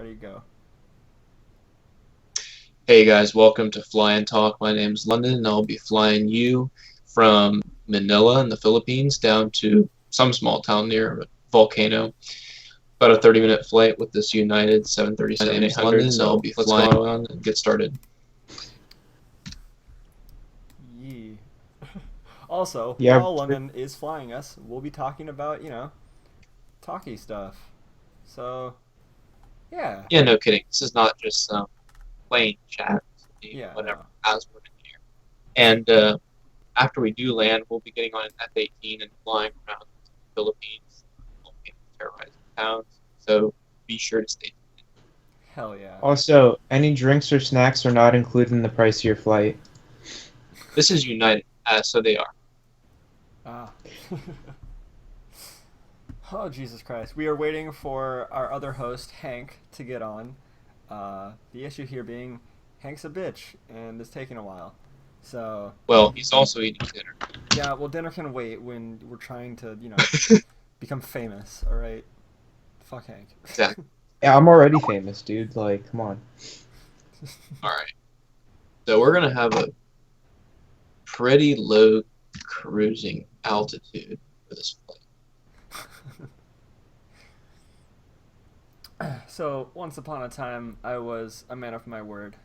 Ready, go. Hey guys, welcome to Fly and Talk. My name's London, and I'll be flying you from Manila in the Philippines down to some small town near a volcano. About a 30-minute flight with this United My 737 name's 800. London, and I'll So be let's flying. go on and get started. Yee. Also, Yeah, while London is flying us, we'll be talking about, talky stuff. So, yeah. Yeah, no kidding. This is not just some plain chat. Yeah, Whatever, no. as we're in here. And after we do land, we'll be getting on an F-18 and flying around the Philippines, terrorizing towns. So be sure to stay. Hell yeah. also, any drinks or snacks are not included in the price of your flight. This is United, so they are. Ah. Oh, Jesus Christ. We are waiting for our other host, Hank, to get on. The issue here being Hank's a bitch, and it's taking a while. So, Well, he's also eating dinner. yeah, well, dinner can wait when we're trying to, become famous, alright? Fuck Hank. Exactly. Yeah, I'm already famous, dude. Like, come on. All right. So we're gonna have a pretty low cruising altitude for this flight. So, once upon a time, I was a man of my word.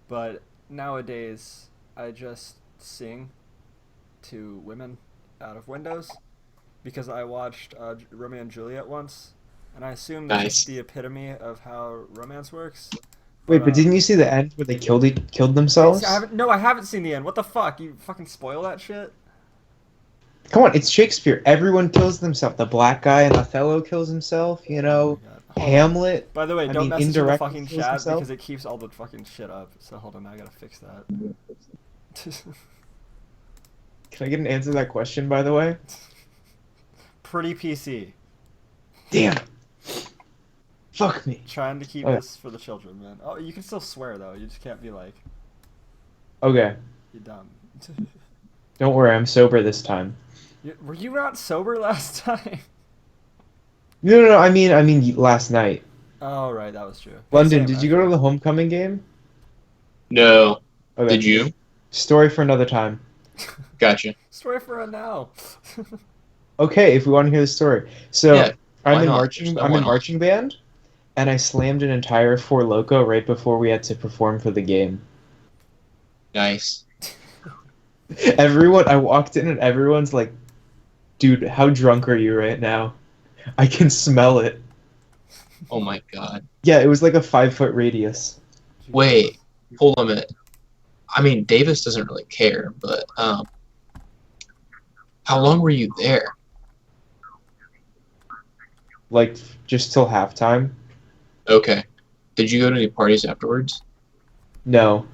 But nowadays, I just sing to women out of windows because I watched Romeo and Juliet once, and I assume that's just Nice. the epitome of how romance works. But Wait, but didn't you see the end where they killed I themselves? haven't. No, I haven't seen the end. What the fuck? You fucking spoil that shit. Come on, it's Shakespeare. Everyone kills themselves. The black guy in Othello kills himself. Oh my god. Hold on. Hamlet. By the way, I don't mean, message in the indirectly fucking kills chat himself. because it keeps all the fucking shit up. So hold on, I gotta fix that. Can I get an answer to that question, by the way? Pretty PC. Damn. Fuck me. Trying to keep Okay. this for the children, man. Oh, you can still swear though. You just can't be like, Okay. you're dumb. Don't worry, I'm sober this time. Were you not sober last time? No. I mean last night. Oh right, that was true. Hey London, Sam, did you go to actually. the homecoming game? No. Okay. Did you? Story for another time. Gotcha. Story for a now. Okay, if we want to hear the story. Yeah. So Why not? There's no I'm why in not. marching band, and I slammed an entire Four Loco right before we had to perform for the game. Nice. I walked in and everyone's like, "Dude, how drunk are you right now? I can smell it." Oh my God. Yeah, it was like a 5 foot radius. Jesus. Wait. Hold on a minute. I mean, Davis doesn't really care, but how long were you there? Like just till halftime. Okay. Did you go to any parties afterwards? No.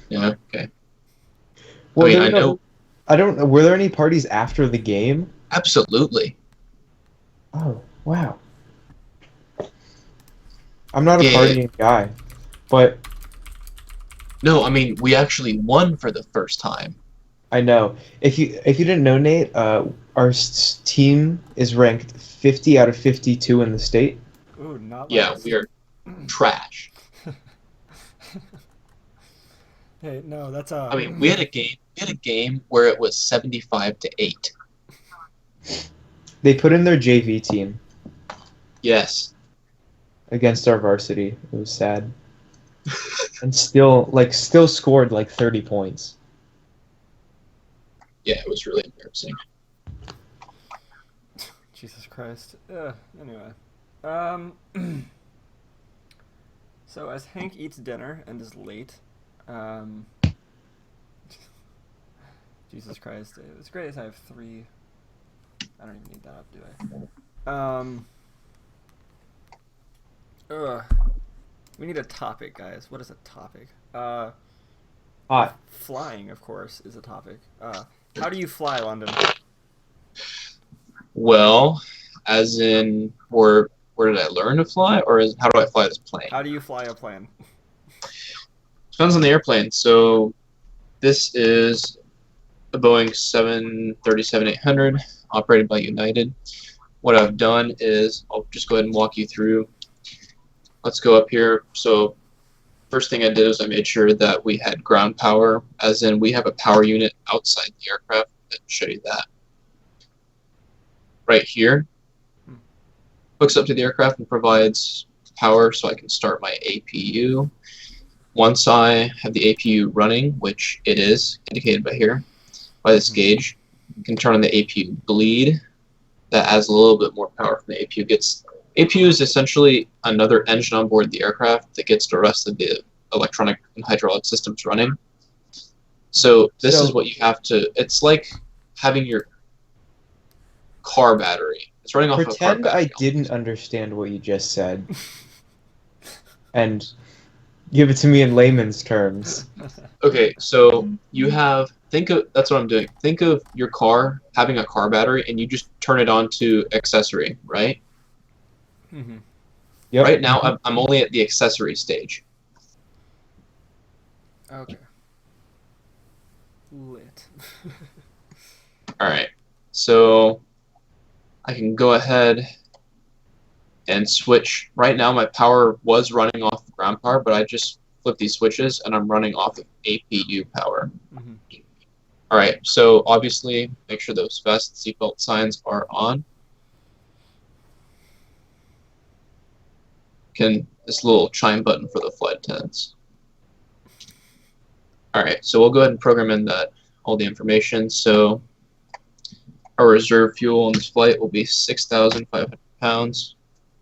Yeah. Okay. I Well, mean, there were I no. know I don't know. Were there any parties after the game? absolutely. Oh, wow. I'm not a Yeah. Yeah. partying guy, but No, I mean, we actually won for the first time. I know. If you didn't know, Nate, our team is ranked 50 out of 52 in the state. Ooh, not Yeah, last. we are trash. Hey, no, that's I mean, we had a game. We had a game where it was 75-8. They put in their JV team Yes. against our varsity. It was sad, and still scored like 30 points. Yeah, it was really embarrassing. Jesus Christ. Anyway, so as Hank eats dinner and is late, um, Jesus Christ, it's great as I have three. I don't even need that up, do I? Ugh. We need a topic, guys. What is a topic? Hot. Flying, of course, is a topic. How do you fly, London? Well, as in, where did I learn to fly, or how do I fly this plane? How do you fly a plane? Depends on the airplane. So this is a Boeing 737-800 operated by United. What I've done is I'll just go ahead and walk you through let's go up here. So first thing I did is I made sure that we had ground power, as in we have a power unit outside the aircraft. I'll show you that. Right here, hooks up to the aircraft and provides power so I can start my APU. Once I have the APU running, which it is indicated by here, by this gauge, you can turn on the APU bleed. That adds a little bit more power from the APU. APU is essentially another engine on board the aircraft that gets the rest of the electronic and hydraulic systems running. So this is what you have to, it's like having your car battery. It's running off of a car Pretend I battery. didn't understand what you just said, and give it to me in layman's terms. Okay, so you have, that's what I'm doing. Think of your car having a car battery and you just turn it on to accessory, right? Yep. Right now, I'm only at the accessory stage. Okay. Lit. Alright, so I can go ahead and switch. Right now, my power was running off of ground power, but I just flipped these switches and I'm running off of APU power. Alright, so obviously, make sure those vest seatbelt signs are on. This little chime button for the flight attendants. Alright, so we'll go ahead and program in all the information. So our reserve fuel on this flight will be 6,500 pounds.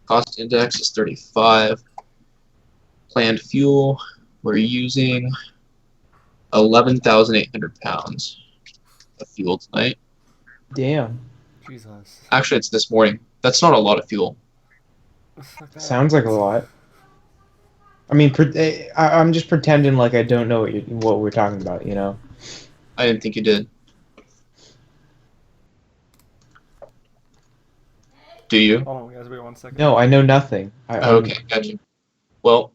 Cost index is 35. Planned fuel, we're using 11,800 pounds of fuel tonight. Damn. Jesus. Actually, it's this morning. That's not a lot of fuel. Sounds like a lot. I mean, I'm just pretending like I don't know what we're talking about, you know? I didn't think you did. Do you? Hold on, guys, wait 1 second. No, I know nothing. Okay, gotcha. Well,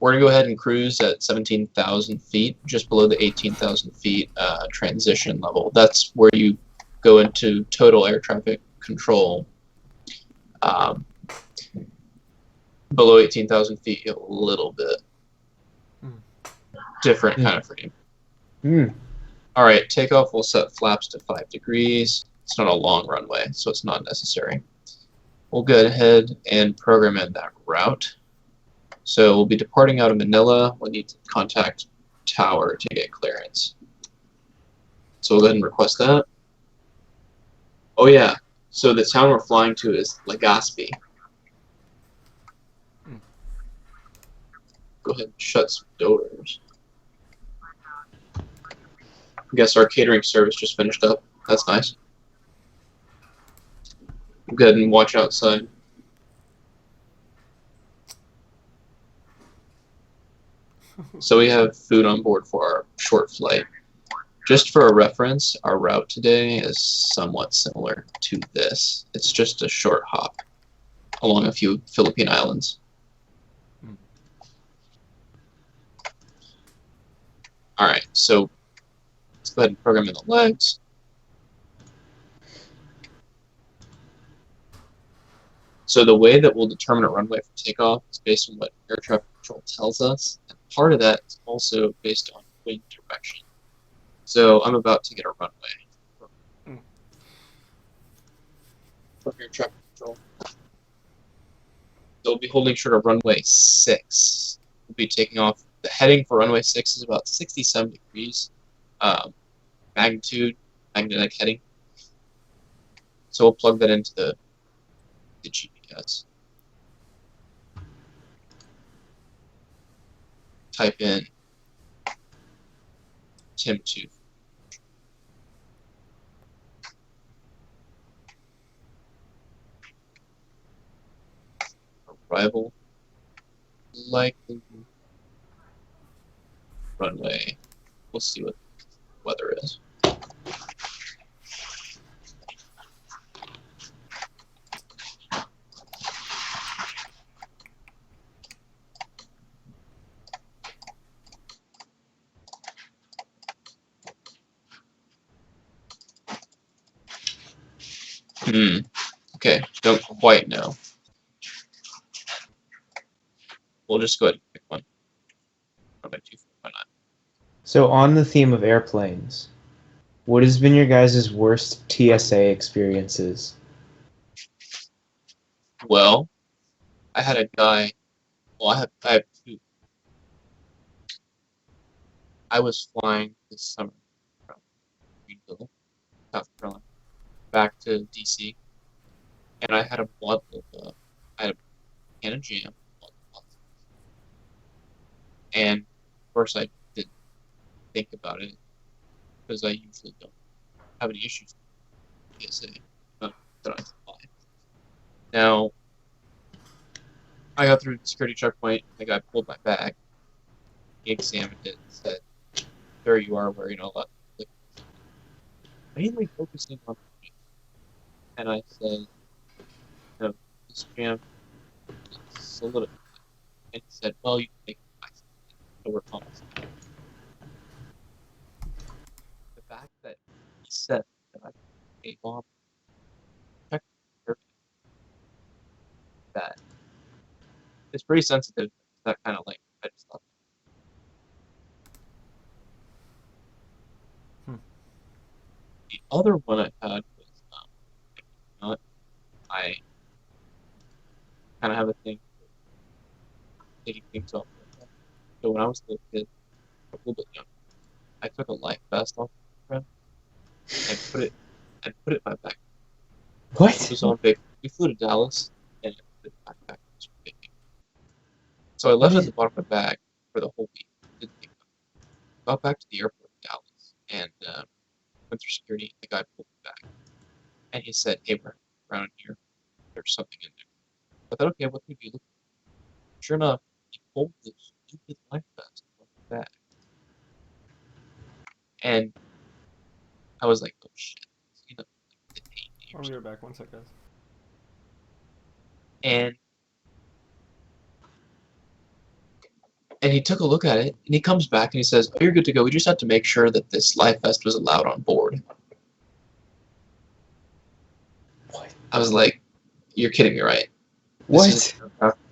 we're going to go ahead and cruise at 17,000 feet, just below the 18,000 feet transition level. That's where you go into total air traffic control. Below 18,000 feet, you have a little bit different kind of frame. All right, takeoff, we'll set flaps to 5 degrees. It's not a long runway, so it's not necessary. We'll go ahead and program in that route. So we'll be departing out of Manila. We'll need to contact Tower to get clearance. So we'll go ahead and request that. Oh yeah, so the town we're flying to is Legazpi. Go ahead and shut some doors. I guess our catering service just finished up. That's nice. Go ahead and watch outside. So we have food on board for our short flight. Just for a reference, our route today is somewhat similar to this. It's just a short hop along a few Philippine islands. Alright, so let's go ahead and program in the legs. So the way that we'll determine a runway for takeoff is based on what air traffic control tells us, and part of that is also based on wind direction. So I'm about to get a runway from air traffic control. So we'll be holding short of runway 6. We'll be taking off. The heading for runway 6 is about 67 degrees magnetic heading. So we'll plug that into the GPS. Type in Tim2. Arrival likely runway. We'll see what the weather is. Okay, don't quite know. we'll just go ahead and pick one. Runway 24, why not? So on the theme of airplanes, what has been your guys' worst TSA experiences? Well, I had a guy. Well, I have two. I was flying this summer from Greenville, South Carolina, back to DC, and I had a bottle of I had a can of jam, and of course I didn't think about it because I usually don't have any issues with TSA that I fly. Now I got through the security checkpoint. The guy pulled my bag. He examined it and said, "There you are, wearing a lot." Like, mainly focusing on me. And I said, "No, this jam is solidified." And he said, "Well, you can make it nice. So we're almost." The fact that he said that I could a bomb check that it's pretty sensitive to that kind of language. I just thought. Hmm. The other one I had was not. I kind of have a thing for taking things off. So when I was a little kid, a little bit younger, I took a life vest off my friend and put it in my backpack. It What? was all big. We flew to Dallas and I put it in my backpack. It was big. So I left it at the bottom of my bag for the whole week. Didn't think about it. Got back to the airport in Dallas and went through security. The guy pulled me back and he said, "Hey, we're around here. There's something in there." I thought, okay, what could you look for? Sure enough, he pulled this stupid life vest from my bag. And I was like, oh shit. You know, like, detain me I'll or be something. right back. One sec, guys. And he took a look at it and he comes back and he says, "Oh, you're good to go. We just have to make sure that this life vest was allowed on board." What? I was like, you're kidding me, right? What?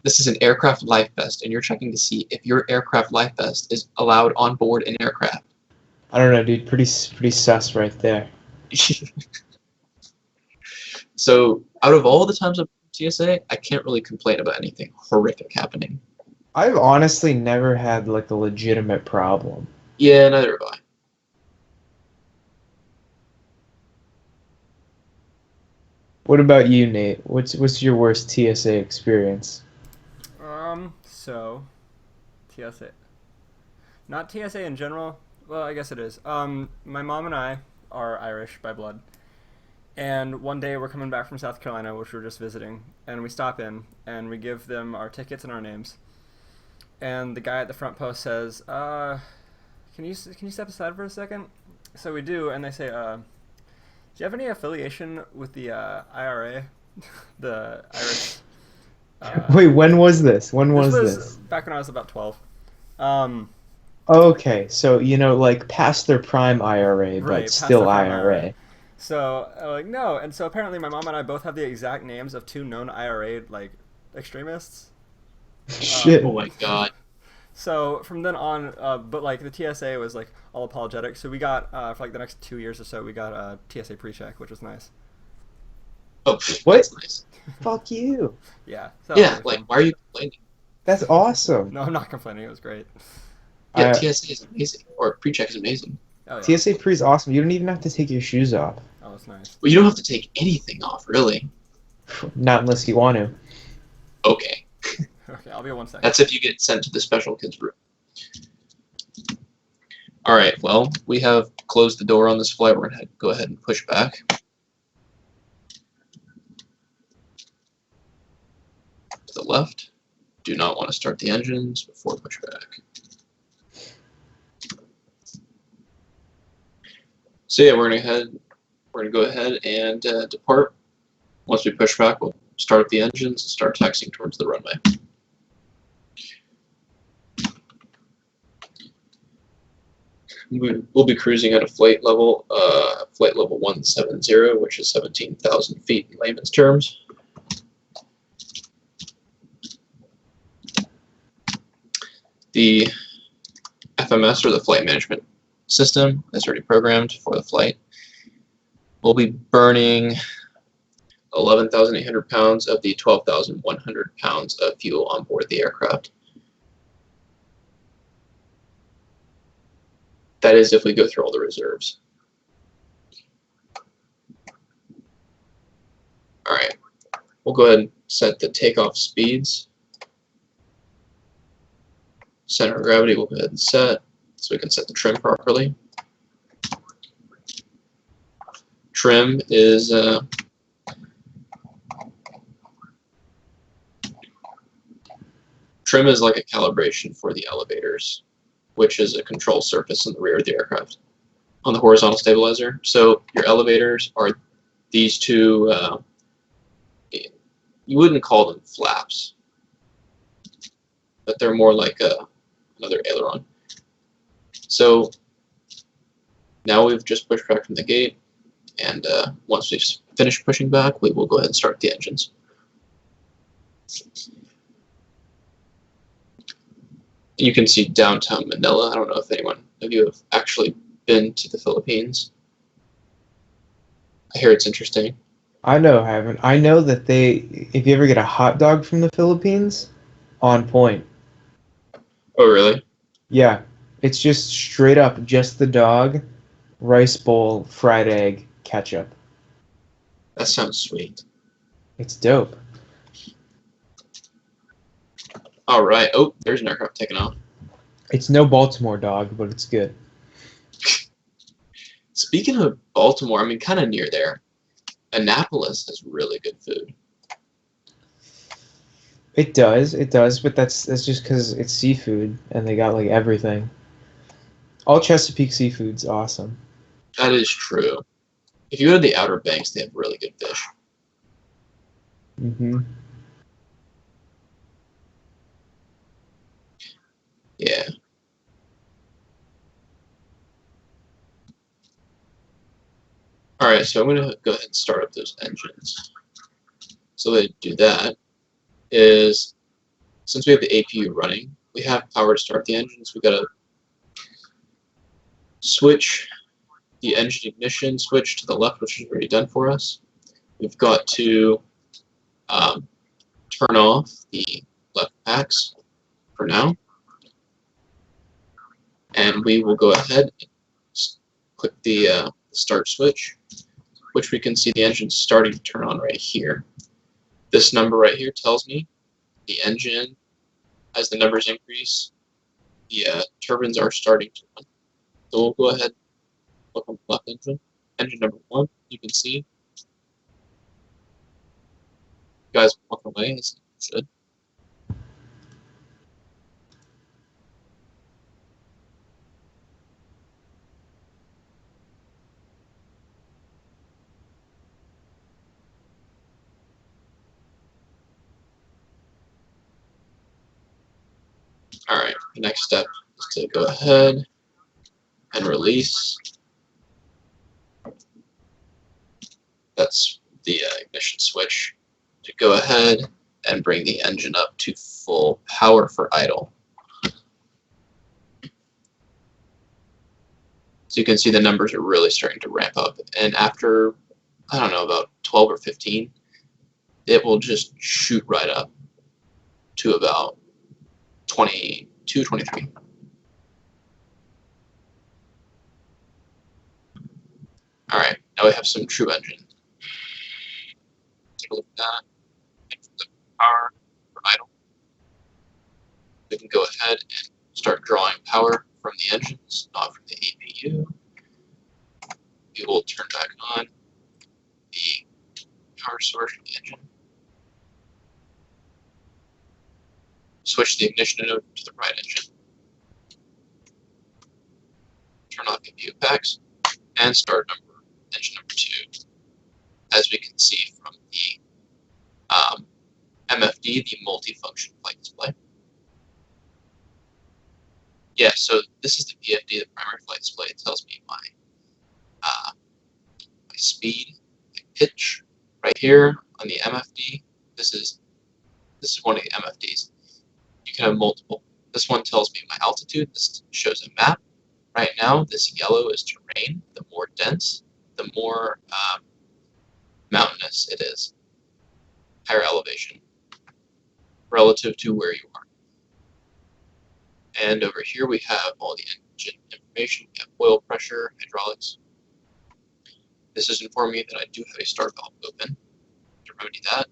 This is an aircraft life vest, and you're checking to see if your aircraft life vest is allowed on board an aircraft. I don't know, dude. Pretty sus right there. So, out of all the times I've been TSA, I can't really complain about anything horrific happening. I've honestly never had like a legitimate problem. Yeah, neither have I. What about you, Nate? What's your worst TSA experience? So TSA, not TSA in general. Well, I guess it is. My mom and I are Irish by blood, and one day we're coming back from South Carolina, which we're just visiting, and we stop in and we give them our tickets and our names. And the guy at the front post says, can you step aside for a second?" So we do, and they say, "Do you have any affiliation with the IRA, the Irish?" Wait, when was this? When This was was this? back when I was about 12. Um, Okay, so like past their prime IRA, but right, past still their prime IRA. IRA. So like no, and so apparently my mom and I both have the exact names of two known IRA like extremists. Oh Shit. my god. So from then on, but like the TSA was like all apologetic. So we got for like the next 2 years or so, we got a TSA pre-check, which was nice. Oh, What? that's nice. Fuck you. Yeah. So that was Yeah, really like, fun. why are you complaining? That's awesome. No, I'm not complaining. It was great. Yeah, I TSA is amazing, or pre-check is amazing. Oh yeah. TSA pre is awesome. You don't even have to take your shoes off. Oh, that's nice. Well, you don't have to take anything off, really. Not unless you want to. Okay. Okay, I'll be 1 second. That's if you get sent to the special kids room. Alright, well, we have closed the door on this flight. We're going to go ahead and push back. To the left. Do not want to start the engines before push back. So yeah, we're gonna go ahead and depart. Once we push back, we'll start up the engines and start taxiing towards the runway. We'll be cruising at a flight level 170, which is 17,000 feet in layman's terms. the FMS, or the flight management system, that's already programmed for the flight. We'll be burning 11,800 pounds of the 12,100 pounds of fuel on board the aircraft. That is if we go through all the reserves. Alright, we'll go ahead and set the takeoff speeds. Center of gravity we'll go ahead and set, so we can set the trim properly. Trim is like a calibration for the elevators, which is a control surface in the rear of the aircraft on the horizontal stabilizer. So your elevators are these two, you wouldn't call them flaps, but they're more like another aileron. So now we've just pushed back from the gate, and once we've finished pushing back, we will go ahead and start the engines. You can see downtown Manila. I don't know if anyone of you have actually been to the Philippines. I hear it's interesting. I know, I haven't. I know that if you ever get a hot dog from the Philippines, on point. Oh, really? Yeah, it's just straight up, just the dog, rice bowl, fried egg, ketchup. That sounds sweet. It's dope. All right. Oh, there's an aircraft taking off. It's no Baltimore dog, but it's good. Speaking of Baltimore, I mean, kind of near there, Annapolis has really good food. It does, but that's just because it's seafood and they got like everything. All Chesapeake seafood's awesome. That is true. If you go to the Outer Banks, they have really good fish. Mm-hmm. Yeah. All right, so I'm going to go ahead and start up those engines. So the way to do that is, since we have the APU running, we have power to start the engines. We've got to switch the engine ignition switch to the left, which is already done for us. We've got to turn off the left packs for now. And we will go ahead and click the start switch, which we can see the engine starting to turn on right here. This number right here tells me the engine, as the numbers increase, the turbines are starting to run. So we'll go ahead and look on the left engine. Engine number 1, you can see. You guys walk away as you should. Alright, the next step is to go ahead and release. That's the ignition switch to go ahead and bring the engine up to full power for idle. So you can see the numbers are really starting to ramp up, and after, I don't know, about 12 or 15, it will just shoot right up to about 22, 23. Alright, now we have some true engine. Take a look at that. The power for idle. We can go ahead and start drawing power from the engines, not from the APU. We will turn back on the power source from the engine. Switch the ignition node to the right engine. Turn off APU packs and start engine number 2. As we can see from the MFD, the multifunction flight display. Yeah, so this is the PFD, the primary flight display. It tells me my speed, my pitch, right here on the MFD. This is one of the MFDs. You can have multiple. This one tells me my altitude. This shows a map. Right now, this yellow is terrain. The more dense, the more mountainous it is. Higher elevation relative to where you are. And over here we have all the engine information. We have oil pressure, hydraulics. This is informing me that I do have a start valve open. To remedy that,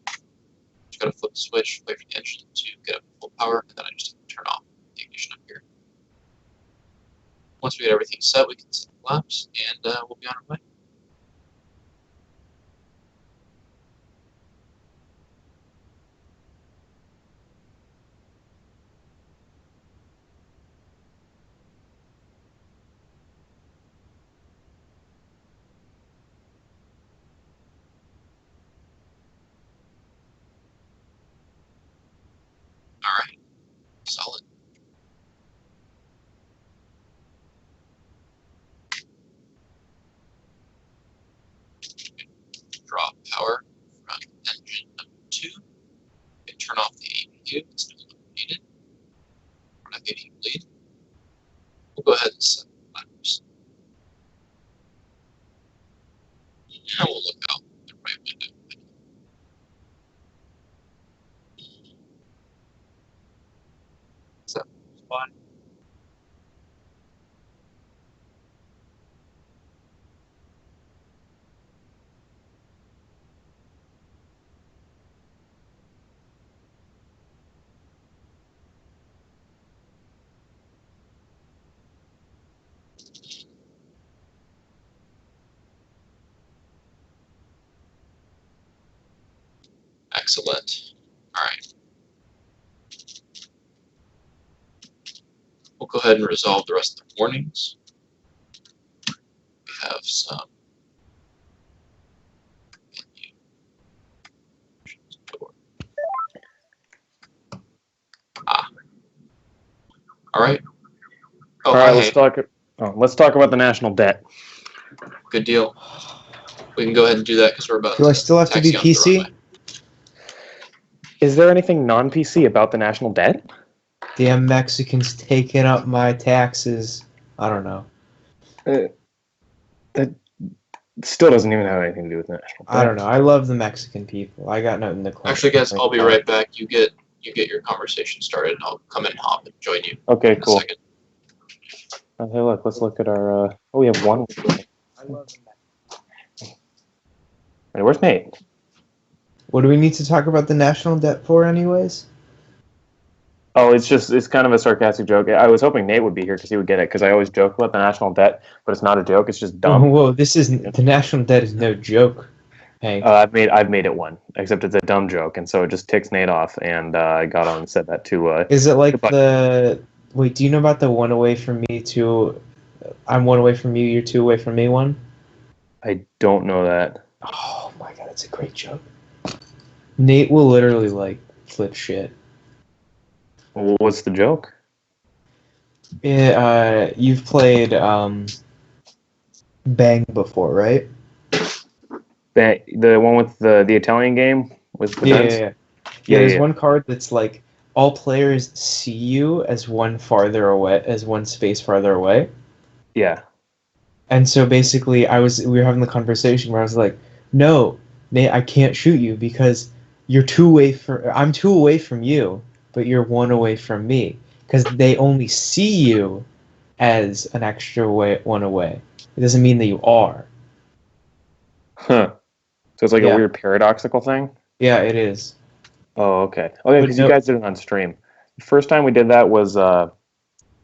just gotta flip the switch, wait for the engine to get up to full power, and then I just have to turn off the ignition up here. Once we get everything set, we can set the flaps, and we'll be on our way. Alright, solid. Draw power from engine number 2. We can turn off the APU, it's no longer needed. We're not getting bleed. We'll go ahead and set the flaps. And we'll look out the right window. So, spot. Excellent. Alright. We'll go ahead and resolve the rest of the warnings. We have some Alright. Oh, All right, hi, let's hey. talk. Oh, let's talk about the national debt. Good deal. We can go ahead and do that because we're about Do I still have to be taxi onto the PC? runway. Is there anything non-PC about the national debt? Damn Mexicans taking up my taxes. I don't know. It still doesn't even have anything to do with the national debt. I don't know. I love the Mexican people. I got nothing to claim. Actually, guys, I'll be right back. You get your conversation started, and I'll come in and hop and join you Okay, in a cool. second. Okay, look. Let's look at our. Oh, we have one. I love Wait, where's Nate? What do we need to talk about the national debt for, anyways? Oh, it's kind of a sarcastic joke. I was hoping Nate would be here because he would get it. Because I always joke about the national debt, but it's not a joke. It's just Whoa, dumb. whoa, this isn't the national debt is no joke, Hank. I've made it one, except it's a dumb joke, and so it just ticks Nate off. And I got on and said that to. Is it like Goodbye. the wait? Do you know about the one away from me to? I'm one away from you. You're two away from me. One. I don't know that. Oh my god, it's a great joke. Nate will literally like flip shit. Well, what's the joke? You've played Bang before, right? The one with the Italian game with the Yeah, dents? yeah, yeah. Yeah, there's one card that's like all players see you as one farther away, as one space farther away. Yeah. And so basically, we were having the conversation where I was like, "No, Nate, I can't shoot you because I'm two away from you, but you're one away from me because they only see you as an extra one away. It doesn't mean that you are." Huh. So it's like Yeah. a weird paradoxical thing? Yeah, it is. Oh, okay. Oh, yeah, But because no- you guys did it on stream. The first time we did that was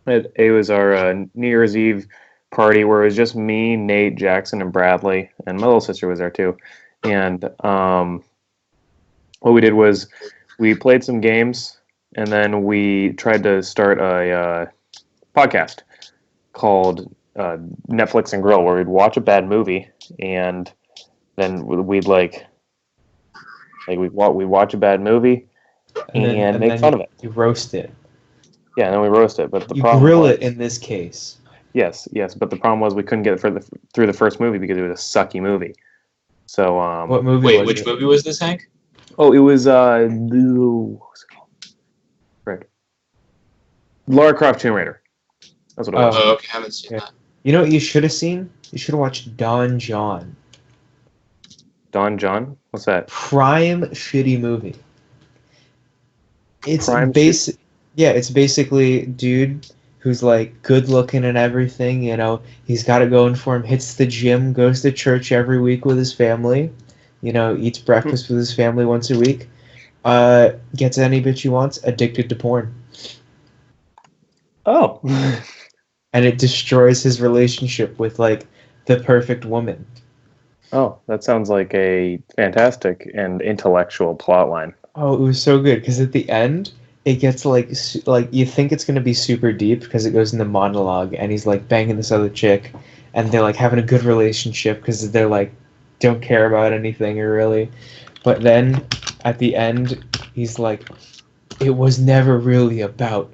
it was our New Year's Eve party where it was just me, Nate, Jackson, and Bradley, and my little sister was there too. And what we did was we played some games, and then we tried to start a podcast called Netflix and Grill, where we'd watch a bad movie, and then we'd we'd watch a bad movie and make fun of it. You roast it. Yeah, and then we roast it. But the You problem grill was, it in this case. yes, but the problem was we couldn't get it through the first movie because it was a sucky movie. So What movie Wait, was which it? movie was this, Hank? oh, it was what was it called? Frick. Lara Croft Tomb Raider. That's what it was. Oh, Oh, okay, I haven't seen okay. that. You know what you should have seen? You should have watched Don John. Don John? What's that? Prime shitty movie. It's Prime shoot. basic. Yeah, it's basically dude who's like good looking and everything. You know, he's got it going for him. Hits the gym, goes to church every week with his family. You know, eats breakfast with his family once a week. Gets any bitch he wants. Addicted to porn, Oh. and it destroys his relationship with like the perfect woman. Oh, that sounds like a fantastic and intellectual plot line. Oh, it was so good because at the end it gets like you think it's gonna be super deep because it goes into monologue and he's like banging this other chick, and they're like having a good relationship because they're like don't care about anything or really, but then at the end he's like, it was never really about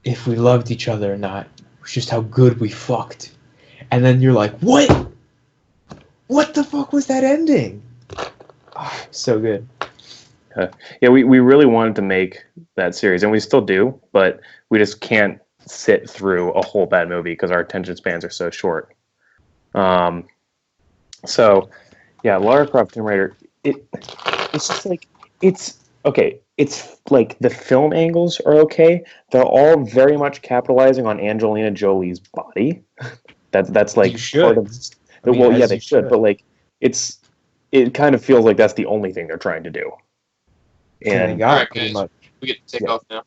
if we loved each other or not. It was just how good we fucked, and then you're like, what? What the fuck was that ending? Oh, so good. Yeah, we really wanted to make that series, and we still do, but we just can't sit through a whole bad movie because our attention spans are so short. So, yeah, Lara Croft Tomb Raider, it's just like, it's, okay, it's like the film angles are okay. They're all very much capitalizing on Angelina Jolie's body. That's like You should. part of, I mean, well, yeah, as they you should, should. but like, it kind of feels like that's the only thing they're trying to do. And they And got Alright, pretty guys. much. We get to take Yeah. off now.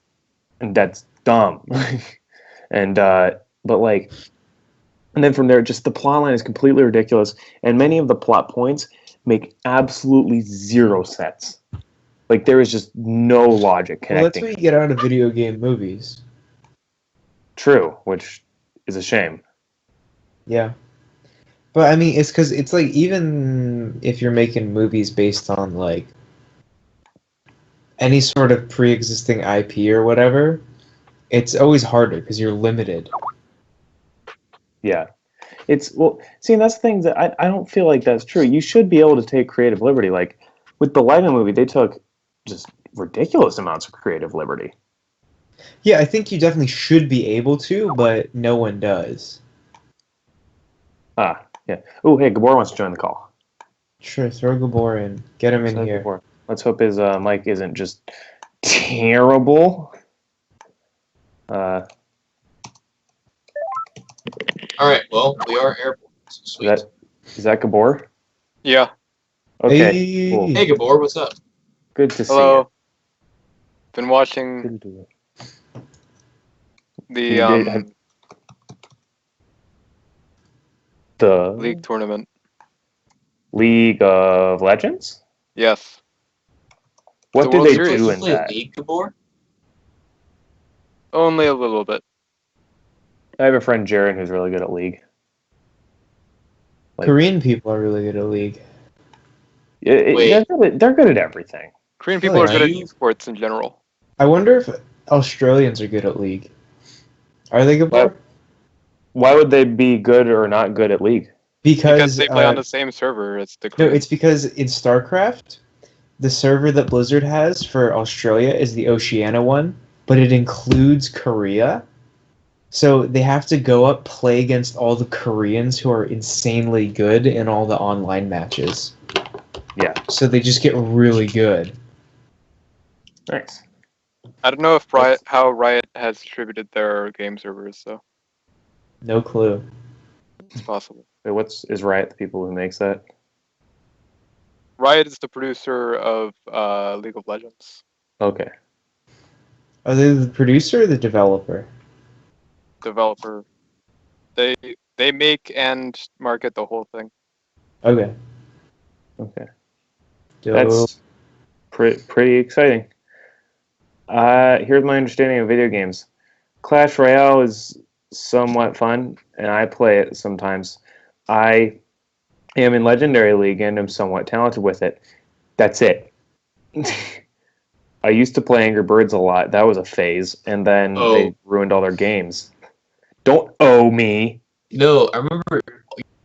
that's dumb. And but like, and then from there, just the plot line is completely ridiculous, and many of the plot points make absolutely zero sense. Like there is just no logic Well, that's connecting. what you get out of video game movies. True, which is a shame. Yeah. But I mean, it's because it's like even if you're making movies based on like any sort of pre-existing IP or whatever, it's always harder because you're limited. Yeah, it's well. See, and that's the thing that I don't feel like that's true. You should be able to take creative liberty. Like with the Lego movie, they took just ridiculous amounts of creative liberty. Yeah, I think you definitely should be able to, but no one does. Ah, yeah. Oh, hey, Gabor wants to join the call. Sure, throw Gabor in. Get him in So, here. Gabor, let's hope his mic isn't just terrible. Uh, Alright, well, we are airborne. So sweet. is that Gabor? Yeah. Okay, Hey. cool. Hey, Gabor, what's up? Good to see Hello. Been you. watching Good to you. the You did- The league tournament. League of Legends? Yes. What The do World they Series. do You in play that? League, Gabor? Only a little bit. I have a friend, Jared, who's really good at League. Like- Korean people are really good at League. Wait. They're good at everything. Korean people are yeah. good at You- esports in general. I wonder if Australians are good at League. Are they, Gabor? What? Why would they be good or not good at League? Because they play on the same server as the no, Koreans. it's because in StarCraft, the server that Blizzard has for Australia is the Oceania one, but it includes Korea. So they have to go up, play against all the Koreans who are insanely good in all the online matches. Yeah. So they just get really good. Nice. I don't know if how Riot has distributed their game servers, so No clue. it's possible. Wait, is Riot the people who makes that? Riot is the producer of League of Legends. Okay. Are they the producer or the developer? Developer. They make and market the whole thing. Okay. Okay. Dope. That's pretty exciting. Here's my understanding of video games. Clash Royale is somewhat fun, and I play it sometimes. I am in Legendary League and am somewhat talented with it. That's it. I used to play Angry Birds a lot. That was a phase, and then they ruined all their games. Don't owe me. No, I remember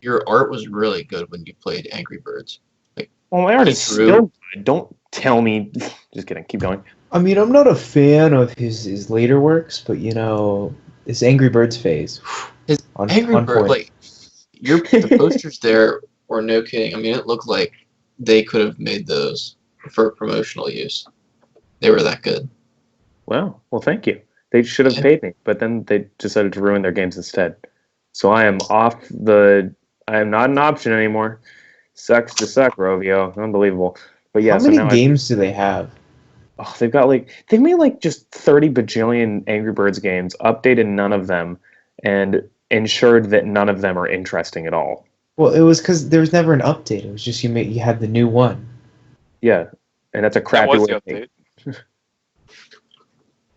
your art was really good when you played Angry Birds. Well, my art is It's rude. still good. Don't tell me. Just kidding. Keep going. I mean, I'm not a fan of his later works, but his Angry Birds phase, His Angry on Bird, point. like the posters there were no kidding. I mean, it looked like they could have made those for promotional use. They were that good. Well, thank you. They should have paid me, but then they decided to ruin their games instead. So I am off the. I am not an option anymore. Sucks to suck, Rovio. Unbelievable. But yeah, How so many now games do they have? they've made like just 30 bajillion Angry Birds games, updated none of them, and ensured that none of them are interesting at all. Well, it was because there was never an update. It was just you had the new one. Yeah, and that's a That crappy was way the to make. update.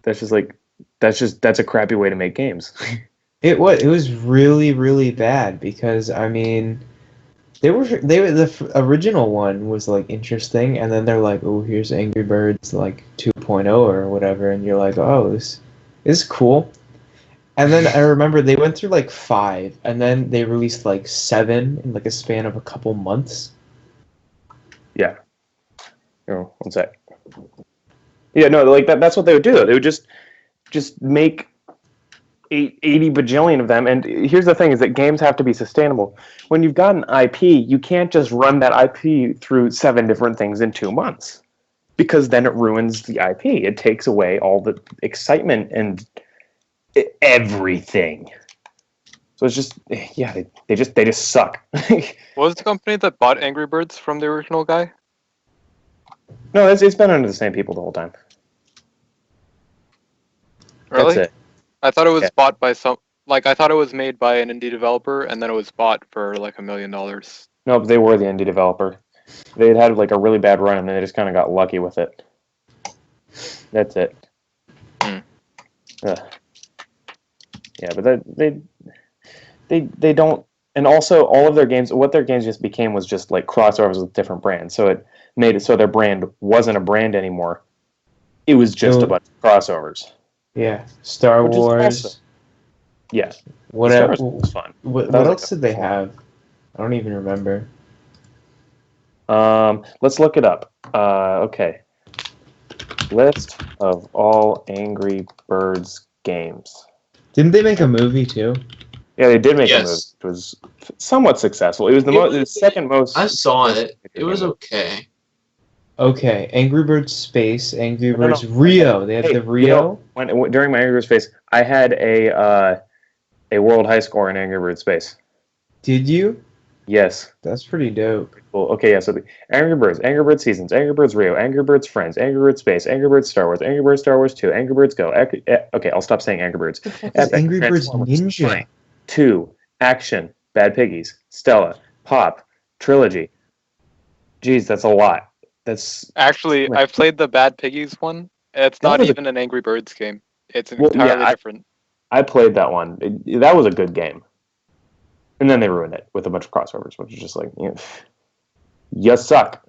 That's just like that's a crappy way to make games. It was really really bad because I mean original one was like interesting, and then they're like, oh, here's Angry Birds like 2.0 or whatever, and you're like, oh, this is cool. And then I remember they went through like five, and then they released like seven in like a span of a couple months. Yeah. One sec. Yeah, no, like that's what they would do though. They would just make 80 bajillion of them. And here's the thing is that games have to be sustainable. When you've got an IP, you can't just run that IP through 7 different things in 2 months. Because then it ruins the IP. It takes away all the excitement and everything. So it's just they just suck. What was the company that bought Angry Birds from the original guy? No, it's been under the same people the whole time. Really? That's it. I thought it was Yeah. bought by I thought it was made by an indie developer and then it was bought for like $1 million. No, but they were the indie developer. They had like a really bad run and they just kind of got lucky with it. That's it. Hmm. Yeah, but they don't. And also, all of their games, what their games just became was just like crossovers with different brands. So it made it so their brand wasn't a brand anymore. It was just a bunch of crossovers. Yeah, Star Which is Wars. awesome. Yeah, What Star else? Wars was fun. What, That what was else like did they have? I don't even remember. Let's look it up. Okay. List of all Angry Birds games. Didn't they make a movie too? Yeah, they did make a movie. Yes. It was somewhat successful. It was the second most. I saw it. It was okay. Okay, Angry Birds Space, Angry No. Birds Rio. They had Hey, the Rio. during my Angry Birds Space, I had a world high score in Angry Birds Space. Did you? Yes. That's pretty dope. Cool. Okay, yeah. So the Angry Birds, Angry Birds Seasons, Angry Birds Rio, Angry Birds Friends, Angry Birds Space, Angry Birds Star Wars, Angry Birds Star Wars 2, Angry Birds Go. Okay, I'll stop saying Angry Birds. What the fuck is Angry Birds Transformers, Ninja? Flying, 2, Action, Bad Piggies, Stella, Pop, Trilogy. Jeez, that's a lot. That's Actually, I played the Bad Piggies one. It's That not was a- even an Angry Birds game. It's Well, yeah, entirely different. I played that one. That was a good game. And then they ruined it with a bunch of crossovers, which is just like, you suck.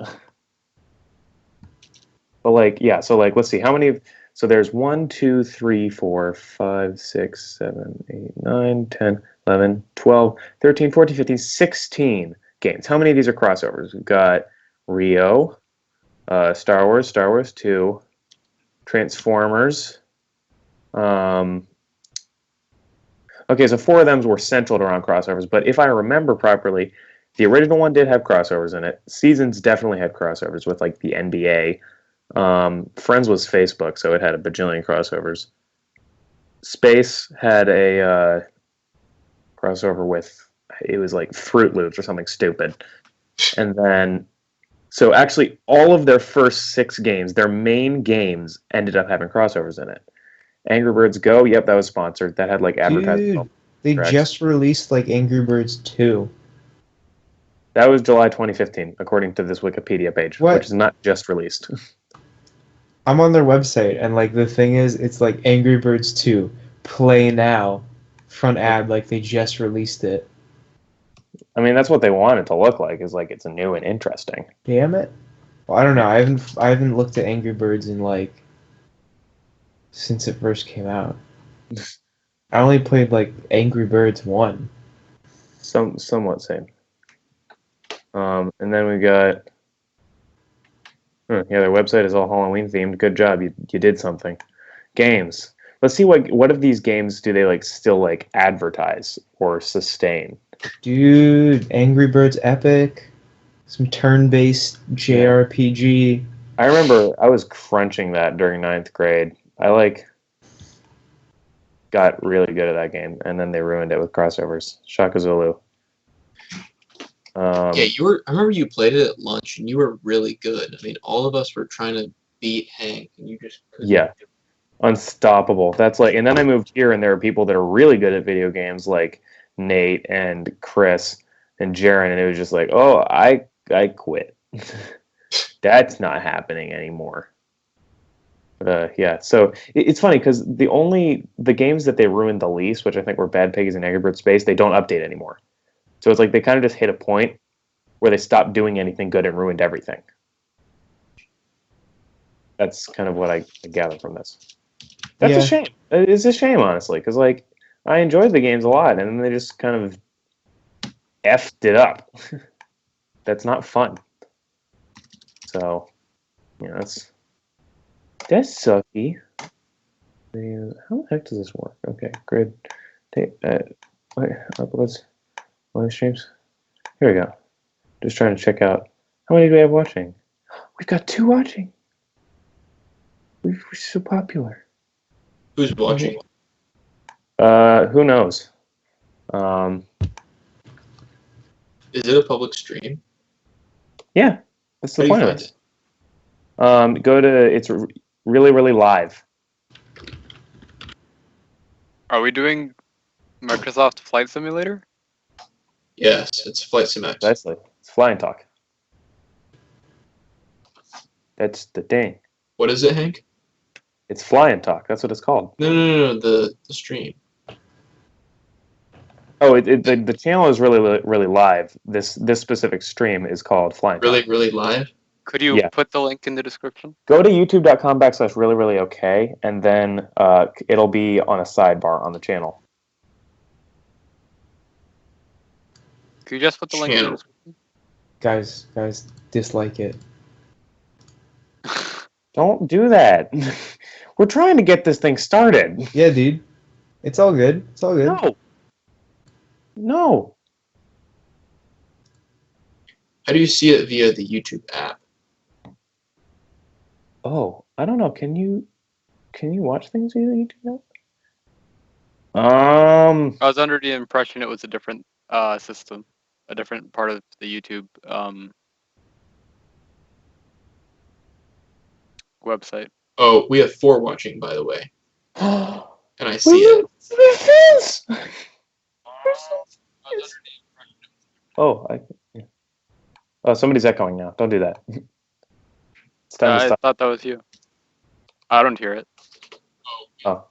But like, yeah, so like, let's see, how many, so there's 1, 2, 3, 4, 5, 6, 7, 8, 9, 10, 11, 12, 13, 14, 15, 16 games. How many of these are crossovers? We've got Rio, Star Wars 2, Transformers. Okay, so 4 of them were centered around crossovers, but if I remember properly, the original one did have crossovers in it. Seasons definitely had crossovers with like the NBA. Friends was Facebook, so it had a bajillion crossovers. Space had a crossover with, it was like Fruit Loops or something stupid. And then, so actually all of their first 6 games, their main games, ended up having crossovers in it. Angry Birds Go, yep, that was sponsored. That had like advertising. Dude, they tracks. just released like Angry Birds 2. That was July 2015, according to this Wikipedia page, What? which is not just released. I'm on their website, and like the thing is, it's like Angry Birds 2, play now, front ad, like they just released it. I mean, that's what they want it to look like, is like it's new and interesting. Damn it. Well, I don't know. I haven't looked at Angry Birds in like since it first came out. I only played like Angry Birds 1. Somewhat same. And then we got Yeah, their website is all Halloween themed. Good job, you did something. Games. Let's see what of these games do they like still like advertise or sustain. Dude, Angry Birds Epic, some turn-based JRPG. I remember I was crunching that during ninth grade. I like got really good at that game, and then they ruined it with crossovers. Shaka Zulu. Yeah, I remember you played it at lunch, and you were really good. I mean, all of us were trying to beat Hank, and you just couldn't. Yeah, unstoppable. That's like, and then I moved here, and there are people that are really good at video games, like Nate and Chris and Jaron, and it was just like, oh, I quit. That's not happening anymore. But, yeah, so it's funny because the games that they ruined the least, which I think were Bad Piggies and Angry Birds Space, they don't update anymore. So it's like they kind of just hit a point where they stopped doing anything good and ruined everything. That's kind of what I gather from this. That's a Yeah. shame. It's a shame, honestly, because like I enjoyed the games a lot, and then they just kind of effed it up. That's not fun. So, that's sucky. How the heck does this work? Okay, grid. Wait, uploads, live streams. Here we go. Just trying to check out how many do we have watching. We've got 2 watching. We're so popular. Who's watching? Who knows? Is it a public stream? Yeah, that's the How do you point of find it. it? Go to it's really, really live. Are we doing Microsoft Flight Simulator? Yes, it's Flight Sim X. Precisely. It's Flying Talk. That's the thing. What is it, Hank? It's Flying Talk. That's what it's called. No, the stream. Oh, the channel is really, really live. This specific stream is called Flying Talk. Really, really live? Could you Yeah. put the link in the description? Go to youtube.com/really, really okay, and then it'll be on a sidebar on the channel. Could you just put the link in the Channel. description? Guys, dislike it. Don't do that. We're trying to get this thing started. Yeah, dude. It's all good. It's all good. No. How do you see it via the YouTube app? Oh, I don't know. Can you watch things via the YouTube app? I was under the impression it was a different system, a different part of the YouTube website. Oh, we have 4 watching, by the way. Oh, And I see it. Oh, somebody's echoing now. Don't do that. It's time to I stop. thought that was you. I don't hear it. Oh,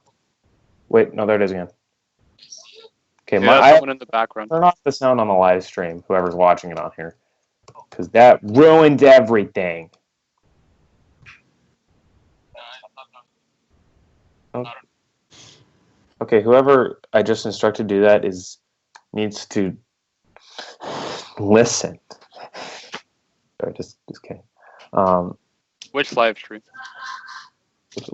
wait, no, there it is again. Okay, Yeah, someone in the background. turn off the sound on the live stream. Whoever's watching it on here, because that ruined everything. Okay, whoever I just instructed to do that needs to listen. Sorry, just kidding. Which live stream?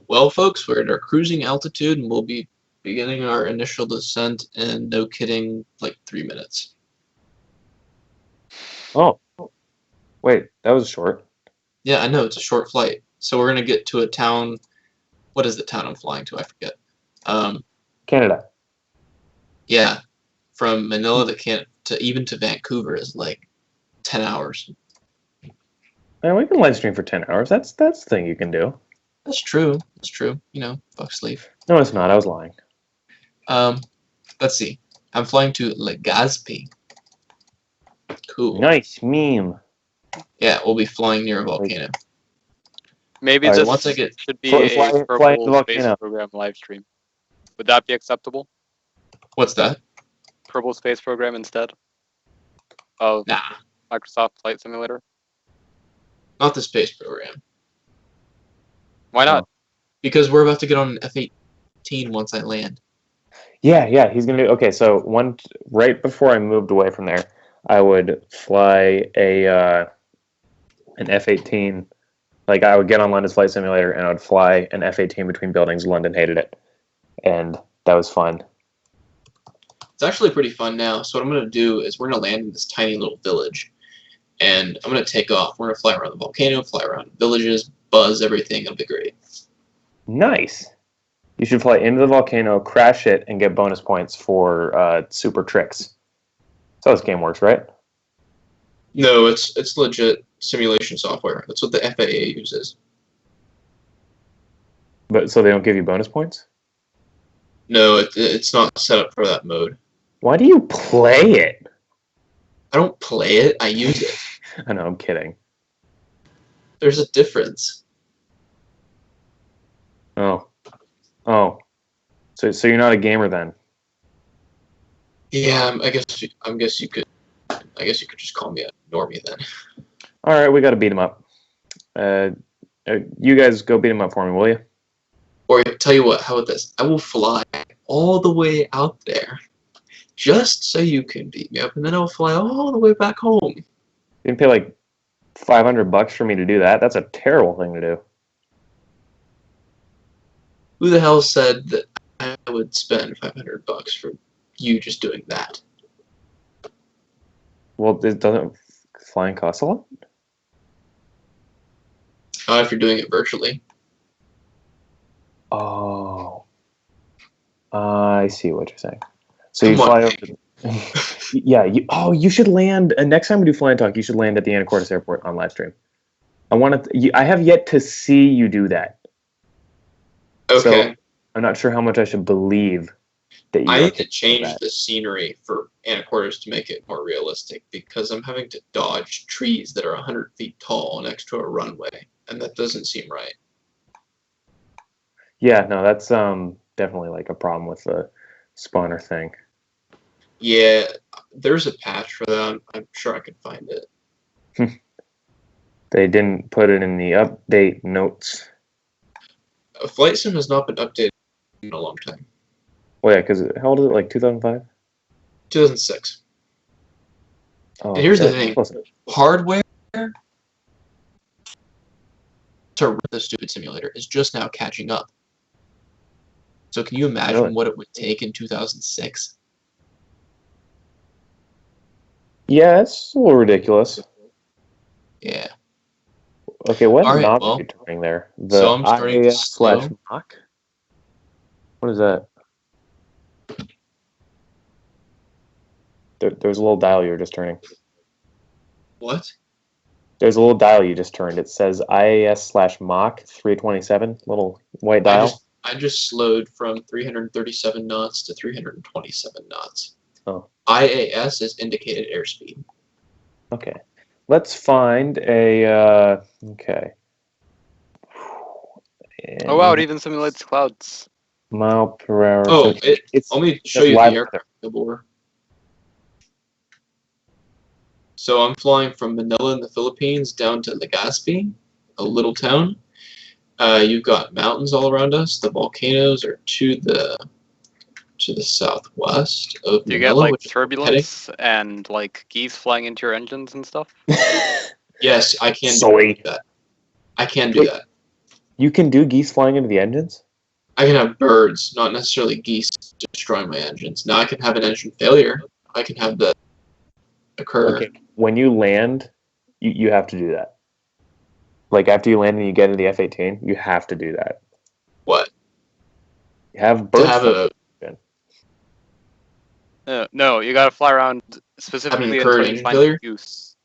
Well, folks, we're at our cruising altitude, and we'll be beginning our initial descent in, no kidding, like 3 minutes. Oh, wait, that was short. Yeah, I know, it's a short flight. So we're going to get to a town. What is the town I'm flying to? I forget. Canada. Yeah, from Manila to Vancouver is like 10 hours. Man, we can live stream for 10 hours. That's the thing you can do. That's true. That's true. Fuck sleep. No, it's not. I was lying. Let's see. I'm flying to Legazpi. Cool. Nice meme. Yeah, we'll be flying near a volcano. Maybe Alright, this once I get- should be fly a into the Purple Space volcano. Program live stream. Would that be acceptable? What's that? Purple Space Program instead of Nah, Microsoft Flight Simulator? not the space program. Why not? Because we're about to get on an F-18 once I land. Yeah, he's gonna do. Okay, so right before I moved away from there, I would fly an F-18 Like I would get on London's Flight Simulator and I would fly an F-18 between buildings. London hated it, and that was fun. It's actually pretty fun now. So what I'm going to do is we're going to land in this tiny little village, and I'm going to take off. We're going to fly around the volcano, fly around villages, buzz everything. It'll be great. Nice. You should fly into the volcano, crash it, and get bonus points for super tricks. That's how this game works, right? No, it's legit simulation software. That's what the FAA uses. But so they don't give you bonus points? No, it's not set up for that mode. Why do you play it? I don't play it. I use it. I know, I'm kidding. There's a difference. Oh. So you're not a gamer then? Yeah, I guess you could just call me a normie then. All right, we got to beat him up. You guys go beat him up for me, will you? Or tell you what, how about this? I will fly all the way out there, just so you can beat me up, and then I'll fly all the way back home. You didn't pay like $500 for me to do that. That's a terrible thing to do. Who the hell said that I would spend $500 for you just doing that? Well, doesn't flying cost a lot? Not if you're doing it virtually. Oh, I see what you're saying. So you Come fly on. over. Yeah. You should land. Next time we do Fly and Talk, you should land at the Anacortes Airport on live stream. I have yet to see you do that. Okay. So I'm not sure how much I should believe that you. I are need to capable of change that. the scenery for Anacortes to make it more realistic, because I'm having to dodge trees that are 100 feet tall next to a runway, and that doesn't seem right. Yeah, no, that's definitely like a problem with the spawner thing. Yeah, there's a patch for that. I'm sure I could find it. They didn't put it in the update notes. Flight Sim has not been updated in a long time. Well, yeah, because how old is it? Like 2005? 2006. Oh, And here's the that's thing. close enough. Hardware to run the stupid simulator is just now catching up. So can you imagine Really? what it would take in 2006? Yeah, it's a little ridiculous. Yeah. Okay, what All right, knob well, are you turning there? The so I'm starting to IAS/Mach? What is that? There's a little dial you were just turning. What? There's a little dial you just turned. It says IAS/Mach 327, little white dial. I just slowed from 337 knots to 327 knots. Oh. IAS is indicated airspeed. Okay. Let's find a, okay. Oh wow, it even simulates clouds. Mile per hour. Oh, So it's let me show just you the live aircraft, Gabor. So I'm flying from Manila in the Philippines down to Legazpi, a little town. You've got mountains all around us. The volcanoes are to the southwest of Do you get Manila, like which is where we're heading. turbulence and like geese flying into your engines and stuff? Yes, I can Soy. do that. I can do Wait. that. You can do geese flying into the engines? I can have birds, not necessarily geese, destroying my engines. Now I can have an engine failure. I can have that occur. Okay. When you land, you have to do that. Like after you land and you get into the F-18, you have to do that. What? You have To birds. have a No, you gotta fly around specifically occurred until you engine find failure? a goose.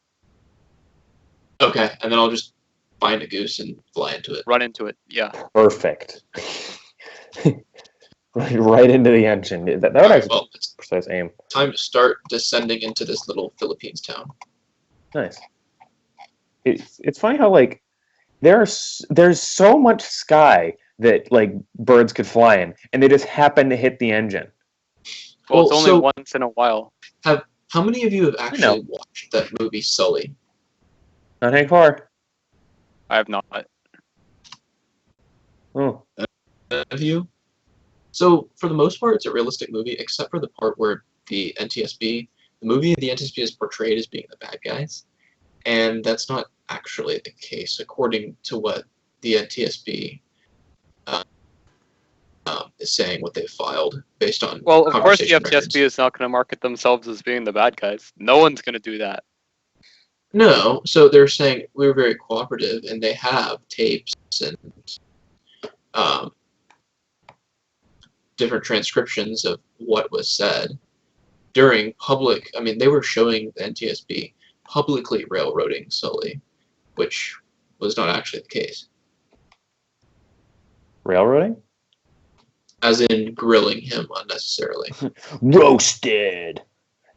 okay, and then I'll just find a goose and fly into it. Run into it. Yeah. Perfect. right into the engine. That would Alright, actually well, be it's precise aim. time to start descending into this little Philippines town. Nice. It's funny how like there's so much sky that like birds could fly in, and they just happen to hit the engine. Well, it's Well, only so- once in a while. How many of you have know. actually watched that movie Sully? Not Hank Parr. I have not. Oh, Have you? So for the most part, it's a realistic movie, except for the part where the NTSB is portrayed as being the bad guys, and that's not actually the case, according to what the NTSB is saying, what they filed based on Well, of course the conversation FTSB records. is not going to market themselves as being the bad guys. No one's going to do that. No, so they're saying we were very cooperative, and they have tapes and um, different transcriptions of what was said during public. I mean, they were showing the NTSB publicly railroading Sully, which was not actually the case. Railroading? As in grilling him unnecessarily. Roasted.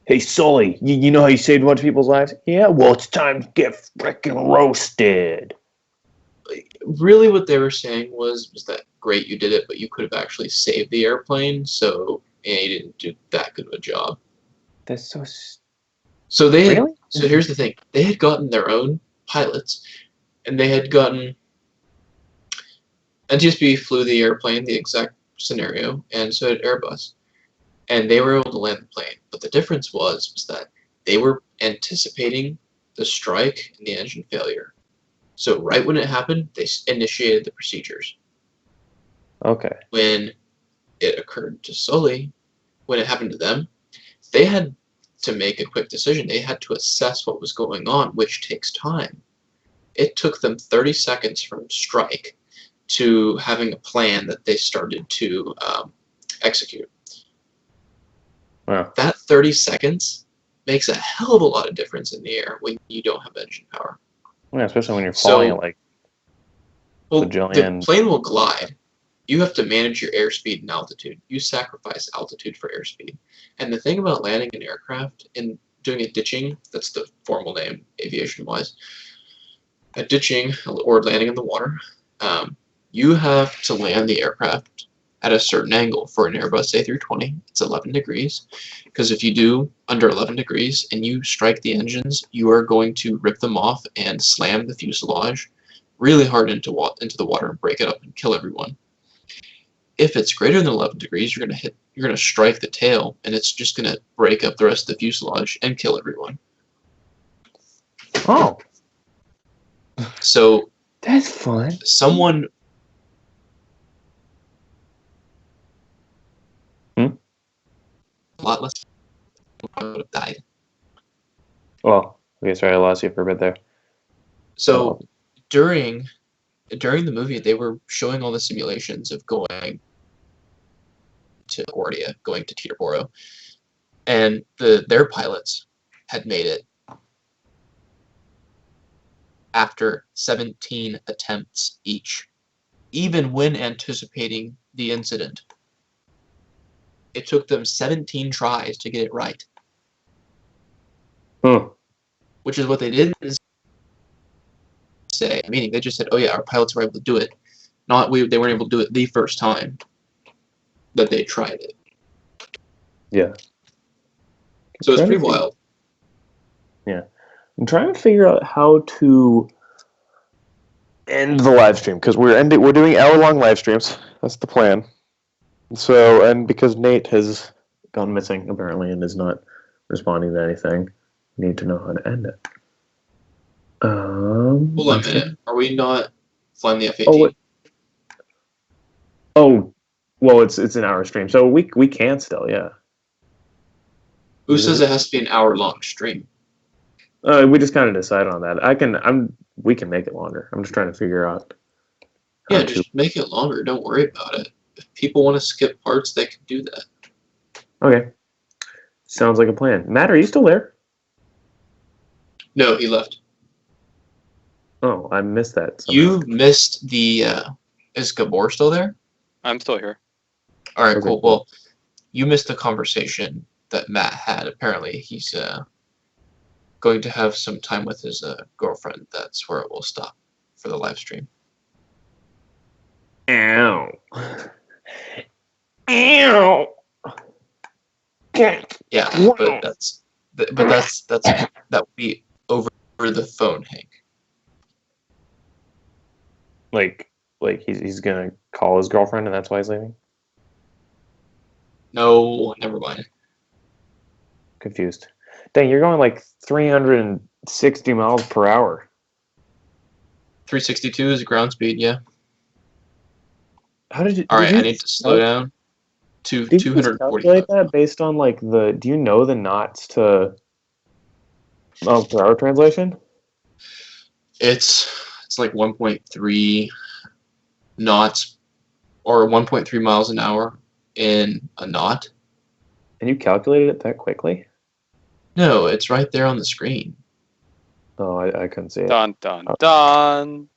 Hey, Sully, you know how you saved a bunch of people's lives? Yeah, well, it's time to get frickin' roasted. Really, what they were saying was that great, you did it, but you could have actually saved the airplane, so you didn't do that good of a job. That's so... So they had, Really? so here's the thing. They had gotten their own pilots, and they had gotten... NTSB flew the airplane, the exact scenario, and so did Airbus. And they were able to land the plane. But the difference was that they were anticipating the strike and the engine failure. So right when it happened, they initiated the procedures. Okay. When it occurred to Sully, when it happened to them, they had to make a quick decision. They had to assess what was going on, which takes time. It took them 30 seconds from strike to having a plan that they started to execute. Wow. That 30 seconds makes a hell of a lot of difference in the air when you don't have engine power. Yeah, especially when you're falling at like Well, the bajillion. plane will glide. You have to manage your airspeed and altitude. You sacrifice altitude for airspeed. And the thing about landing an aircraft and doing a ditching, that's the formal name, aviation-wise, a ditching or landing in the water, you have to land the aircraft at a certain angle. For an Airbus A320, it's 11 degrees, because if you do under 11 degrees and you strike the engines, you are going to rip them off and slam the fuselage really hard into the water and break it up and kill everyone. If it's greater than 11 degrees, you're going to strike the tail, and it's just going to break up the rest of the fuselage and kill everyone. Oh, So that's fun. someone a lot less would have died. Well, okay, sorry, I lost you for a bit there. So during the movie, they were showing all the simulations of going to Ordia, going to Teterboro, and their pilots had made it after 17 attempts each, even when anticipating the incident. It took them 17 tries to get it right. Which is what they didn't say. Meaning they just said, "Oh yeah, our pilots were able to do it." They weren't able to do it the first time that they tried it. Yeah. So it's pretty wild. Yeah. I'm trying to figure out how to end the live stream, because we're doing hour-long live streams. That's the plan. So, and because Nate has gone missing apparently and is not responding to anything, we need to know how to end it. Hold on a minute. Are we not flying the F-18? Oh, wait. Oh, well, it's an hour stream, so we can still, yeah. Who says it has to be an hour-long stream? We just kind of decided on that. We can make it longer. I'm just trying to figure out. Yeah, just make it longer. Don't worry about it. If people want to skip parts, they can do that. Okay. Sounds like a plan. Matt, are you still there? No, he left. Oh, I missed that somehow. You missed the... is Gabor still there? I'm still here. All right, Okay. cool. Well, you missed the conversation that Matt had. Apparently, he's going to have some time with his girlfriend. That's where it will stop for the live stream. Ow. Ow. Yeah, but that would be over the phone, Hank. Like he's gonna call his girlfriend and that's why he's leaving? No, never mind. Confused. Dang, you're going like 360 miles per hour. 362 is ground speed, yeah. How did you? All Did right, I you need to slow down to did you just calculate 245. that based on like the? Do you know the knots to per hour translation? It's like 1.3 knots or 1.3 miles an hour in a knot. And you calculated it that quickly? No, it's right there on the screen. Oh, I couldn't see it. Dun dun dun.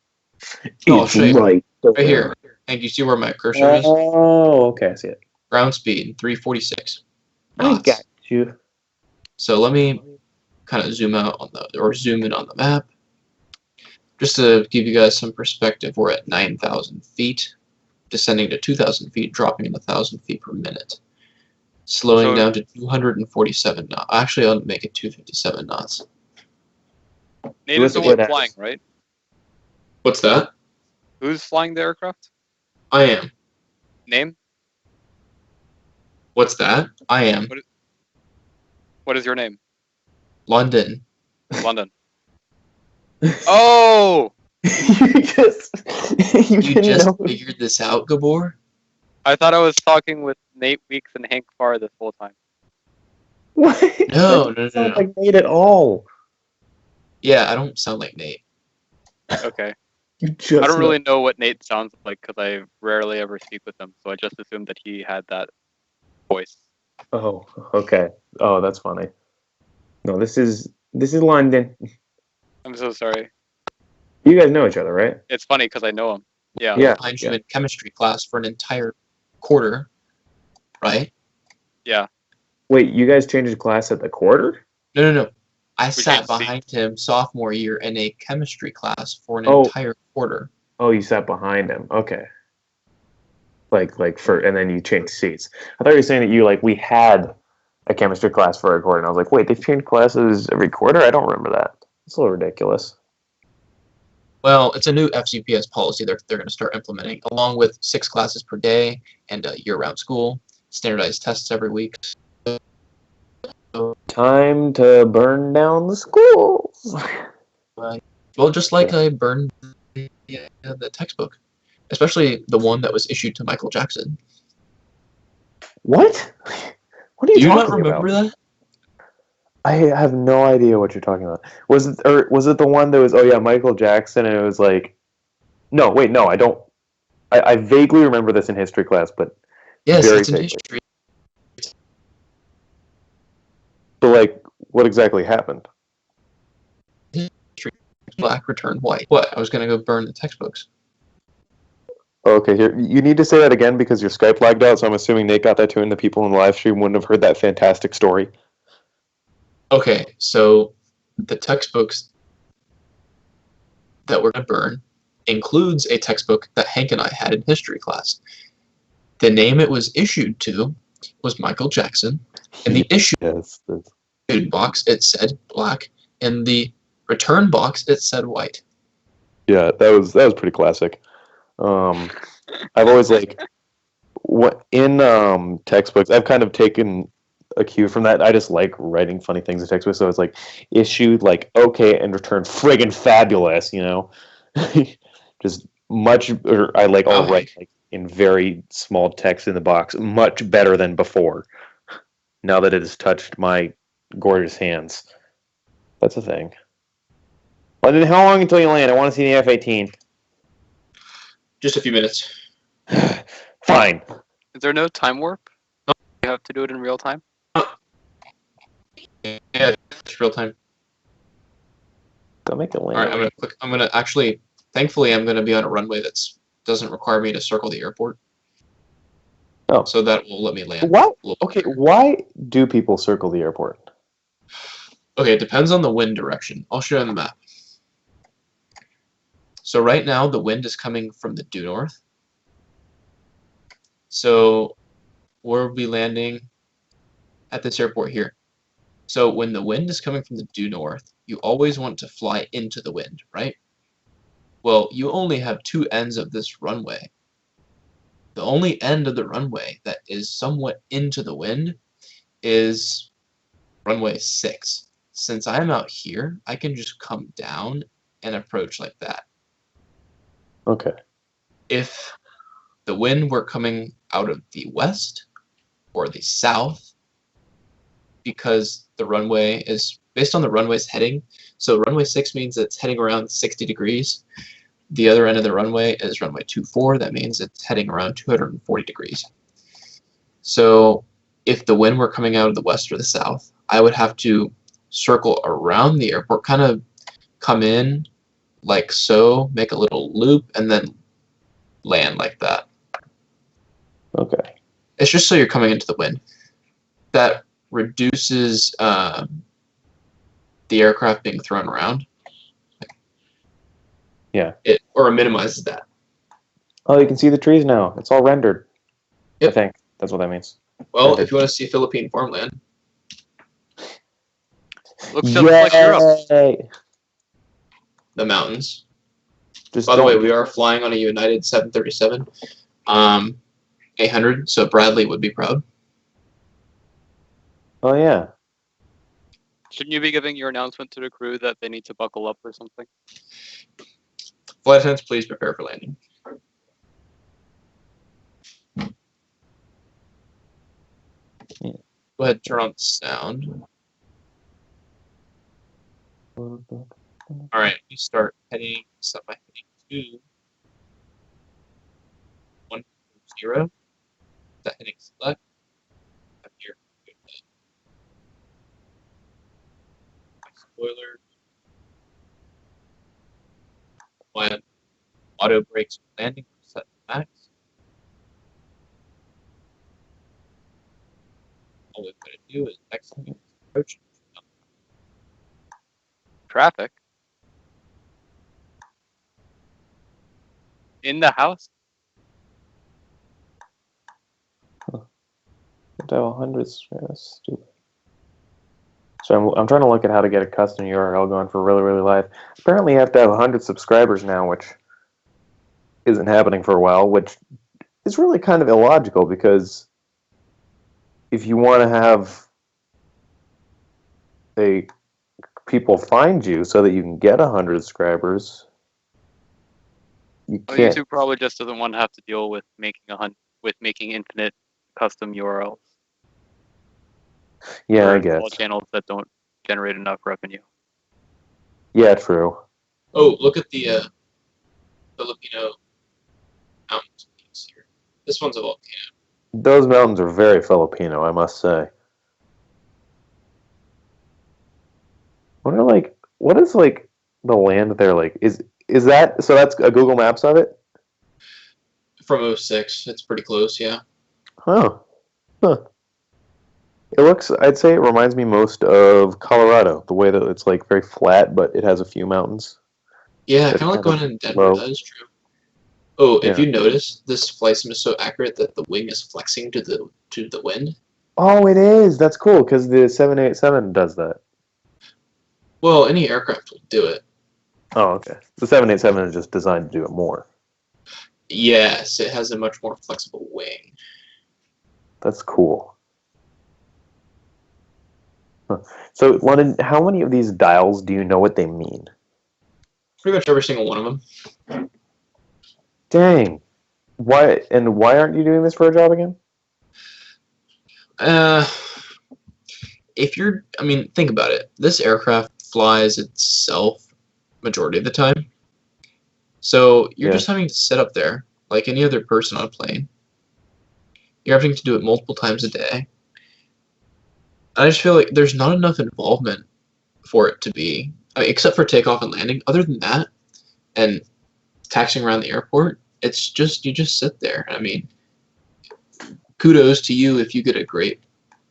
Oh, I'll show you. right Right here. And you see where my cursor is? Oh, okay, I see it. Ground speed, 346 I knots. got you. So let me kind of zoom out on zoom in on the map. Just to give you guys some perspective, we're at 9,000 feet, descending to 2,000 feet, dropping in 1,000 feet per minute. Slowing So- down to 247 knots. Actually, I'll make it 257 knots. Nate is the What one else? flying, right? What's that? Who's flying the aircraft? I am. Name? What's that? I am. What is your name? London. London. Oh! you just You didn't just know. figured this out, Gabor? I thought I was talking with Nate Weeks and Hank Farr this whole time. What? No, That no, doesn't sound no. like Nate at all. Yeah, I don't sound like Nate. Okay. You just I don't really know what Nate sounds like because I rarely ever speak with him, so I just assumed that he had that voice. Oh, okay. Oh, that's funny. No, this is London. I'm so sorry. You guys know each other, right? It's funny because I know him. Yeah. Yeah. Behind you in chemistry class for an entire quarter, right? Yeah. Wait, you guys changed class at the quarter? No. I We sat changed behind him sophomore year in a chemistry class for an Oh. entire quarter. Oh, you sat behind him. Okay. And then you changed seats. I thought you were saying that we had a chemistry class for a quarter, and I was like, wait, they've changed classes every quarter? I don't remember that. It's a little ridiculous. Well, it's a new FCPS policy they're going to start implementing, along with 6 classes per day and year-round school, standardized tests every week. Time to burn down the schools. Well, just like I burned the textbook, especially the one that was issued to Michael Jackson. What? What are Do you you not talking about? remember that? I have no idea what you're talking about. Was it the one that was, oh yeah, Michael Jackson, and it was like, no, wait, no, I don't. I vaguely remember this in history class, but Yes, very it's in vaguely. history. So what exactly happened? Black returned white. What? I was going to go burn the textbooks. Okay, here you need to say that again because your Skype lagged out. So I'm assuming Nate got that too, and the people in the live stream wouldn't have heard that fantastic story. Okay, so the textbooks that we're going to burn includes a textbook that Hank and I had in history class. The name it was issued to was Michael Jackson. In the issued Yes. box, it said black. In the return box, it said white. Yeah, that was pretty classic. I've always what in textbooks. I've kind of taken a cue from that. I just like writing funny things in textbooks. So it's issued okay and returned friggin' fabulous. Just much. Or I I'll Okay. write in very small text in the box, much better than before. Now that it has touched my gorgeous hands, that's a thing. London, how long until you land? I want to see the F-18. Just a few minutes. Fine. Is there no time warp? You have to do it in real time? Yeah, it's real time. Go make it land. All right, I'm gonna click. I'm gonna actually. Thankfully, I'm gonna be on a runway that doesn't require me to circle the airport. Oh. So that will let me land. What? a little Okay, quicker. why do people circle the airport? Okay, it depends on the wind direction. I'll show you on the map. So right now, the wind is coming from the due north. So we'll be landing at this airport here. So when the wind is coming from the due north, you always want to fly into the wind, right? Well, you only have 2 ends of this runway. The only end of the runway that is somewhat into the wind is runway 6. Since I'm out here, I can just come down and approach like that. Okay. If the wind were coming out of the west or the south, because the runway is based on the runway's heading. So runway 6 means it's heading around 60 degrees. The other end of the runway is runway 24. That means it's heading around 240 degrees. So if the wind were coming out of the west or the south, I would have to circle around the airport, kind of come in like so, make a little loop, and then land like that. Okay. It's just so you're coming into the wind. That reduces the aircraft being thrown around. Yeah. Or it minimizes that. Oh, you can see the trees now. It's all rendered. Yep. I think that's what that means. Well, Rendered. if you want to see Philippine farmland, Looks just like Europe. Yay! the mountains. Just By the way, don't. we are flying on a United 737, 800, so Bradley would be proud. Oh yeah. Shouldn't you be giving your announcement to the crew that they need to buckle up or something? Flight attendants, please prepare for landing. Yeah. Go ahead and turn on the sound. All right, we start heading, start by heading to 100. That heading select. Up here, spoiler. When auto brakes landing, set to max. All we've got to do is execute approach. Traffic? In the house? Dial hundreds. Yeah, that's stupid. So I'm trying to look at how to get a custom URL going for Really Really Live. Apparently, you have to have 100 subscribers now, which isn't happening for a while. Which is really kind of illogical because if you want to have people find you so that you can get 100 subscribers, you Well, can't. YouTube probably just doesn't want to have to deal with making infinite custom URLs Yeah, I for guess. small channels that don't generate enough revenue. Yeah, true. Oh, look at the Filipino mountains here. This one's a volcano. Those mountains are very Filipino, I must say. What is like the land there like? Is that so? That's a Google Maps of it. From 06, it's pretty close, yeah. Huh. It looks. I'd say it reminds me most of Colorado. The way that it's like very flat, but it has a few mountains. Yeah, It's kind of like kind of going in Denver, low. that is true. Oh, if Yeah. you notice, this flight sim is so accurate that the wing is flexing to the wind. Oh, it is. That's cool because the 787 does that. Well, any aircraft will do it. Oh, okay. The 787 is just designed to do it more. Yes, it has a much more flexible wing. That's cool. Huh. So, London, how many of these dials do you know what they mean? Pretty much every single one of them. Dang. Why aren't you doing this for a job again? I mean, think about it. This aircraft flies itself majority of the time. So you're just having to sit up there like any other person on a plane. You're having to do it multiple times a day. I just feel like there's not enough involvement for it to be, except for takeoff and landing. Other than that, and taxiing around the airport, it's just you just sit there. I mean, kudos to you if you get a great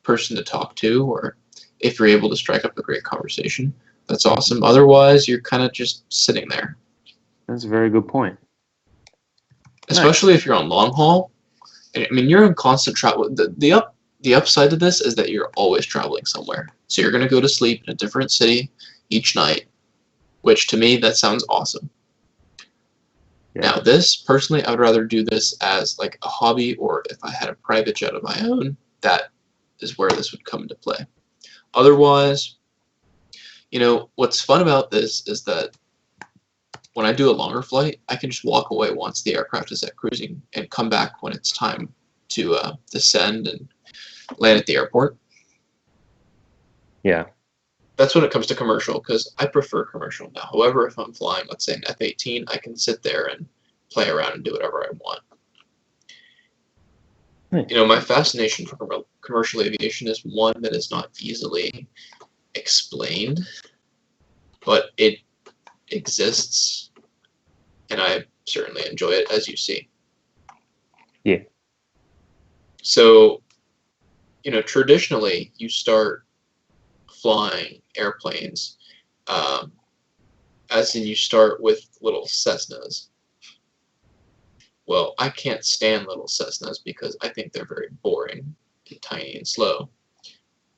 person to talk to, or if you're able to strike up a great conversation. That's awesome. Otherwise, you're kind of just sitting there. That's a very good point. Especially if you're on long haul. I mean, you're in constant travel. The upside to this is that you're always traveling somewhere. So you're going to go to sleep in a different city each night, which to me, that sounds awesome. Yeah. Now, this, personally, I would rather do this as like a hobby, or if I had a private jet of my own, that is where this would come into play. Otherwise, what's fun about this is that when I do a longer flight, I can just walk away once the aircraft is at cruising and come back when it's time to descend and land at the airport. Yeah. That's when it comes to commercial, because I prefer commercial now. However, if I'm flying, let's say an F-18, I can sit there and play around and do whatever I want. Nice. You know, my fascination for commercial aviation is one that is not easily explained, but it exists, and I certainly enjoy it, as you see. Yeah. So, you know, traditionally, you start flying airplanes, as in you start with little Cessnas. Well, I can't stand little Cessnas because I think they're very boring and tiny and slow.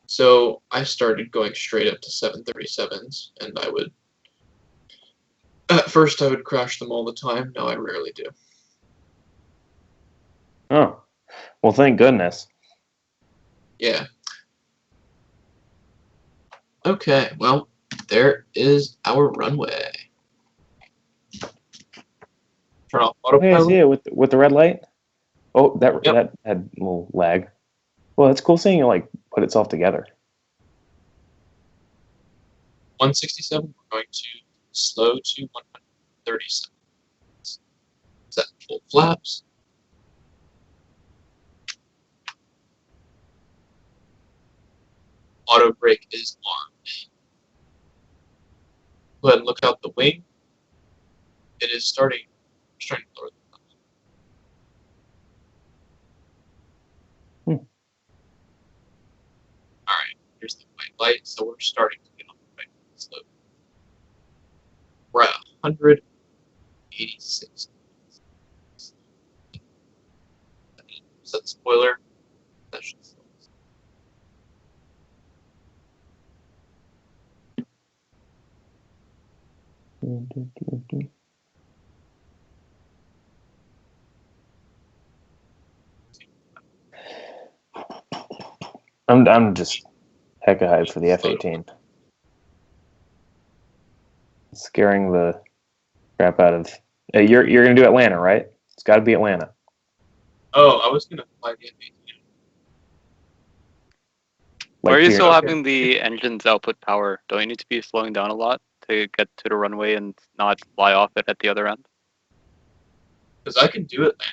So I started going straight up to 737s, and at first I would crash them all the time. Now I rarely do. Oh, well, thank goodness. Yeah. Okay, well, there is our runway. Turn off Oh, yeah, I see autopilot. it with the red light. Oh, Yep. that had a little lag. Well, it's cool seeing it like put itself together. 167, we're going to slow to 137. Set full flaps. Auto brake is on. Go ahead and look out the wing. It is starting to lower the flaps. Alright, here's the white light, so we're starting to get on the right slope. We're at 186. Set the spoiler. That should slow us. I'm just hecka hyped for the F-18. Scaring the crap out of. You're gonna do Atlanta, right? It's got to be Atlanta. Oh, I was gonna fly the F-18. Why are Like you to still your, having the engine's output power? Don't you need to be slowing down a lot to get to the runway and not fly off it at the other end? Because I can do it, man.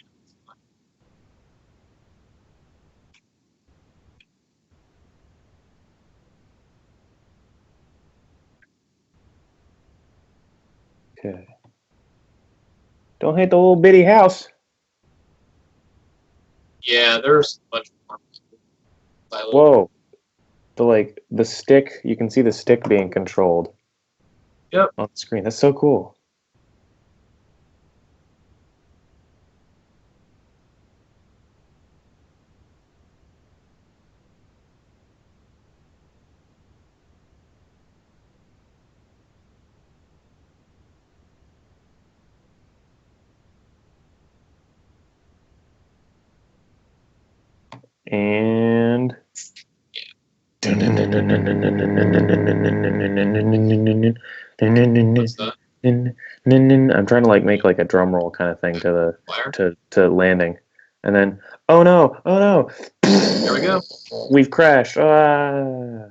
Okay. Don't hit the little bitty house. Yeah, there's a bunch more silos. Whoa. The stick, you can see the stick being controlled. Yep. On the screen. That's so cool. And What's that? I'm trying to like make like a drum roll kind of thing to Flyer? to landing, and then oh no, There we go. we've crashed. Ah.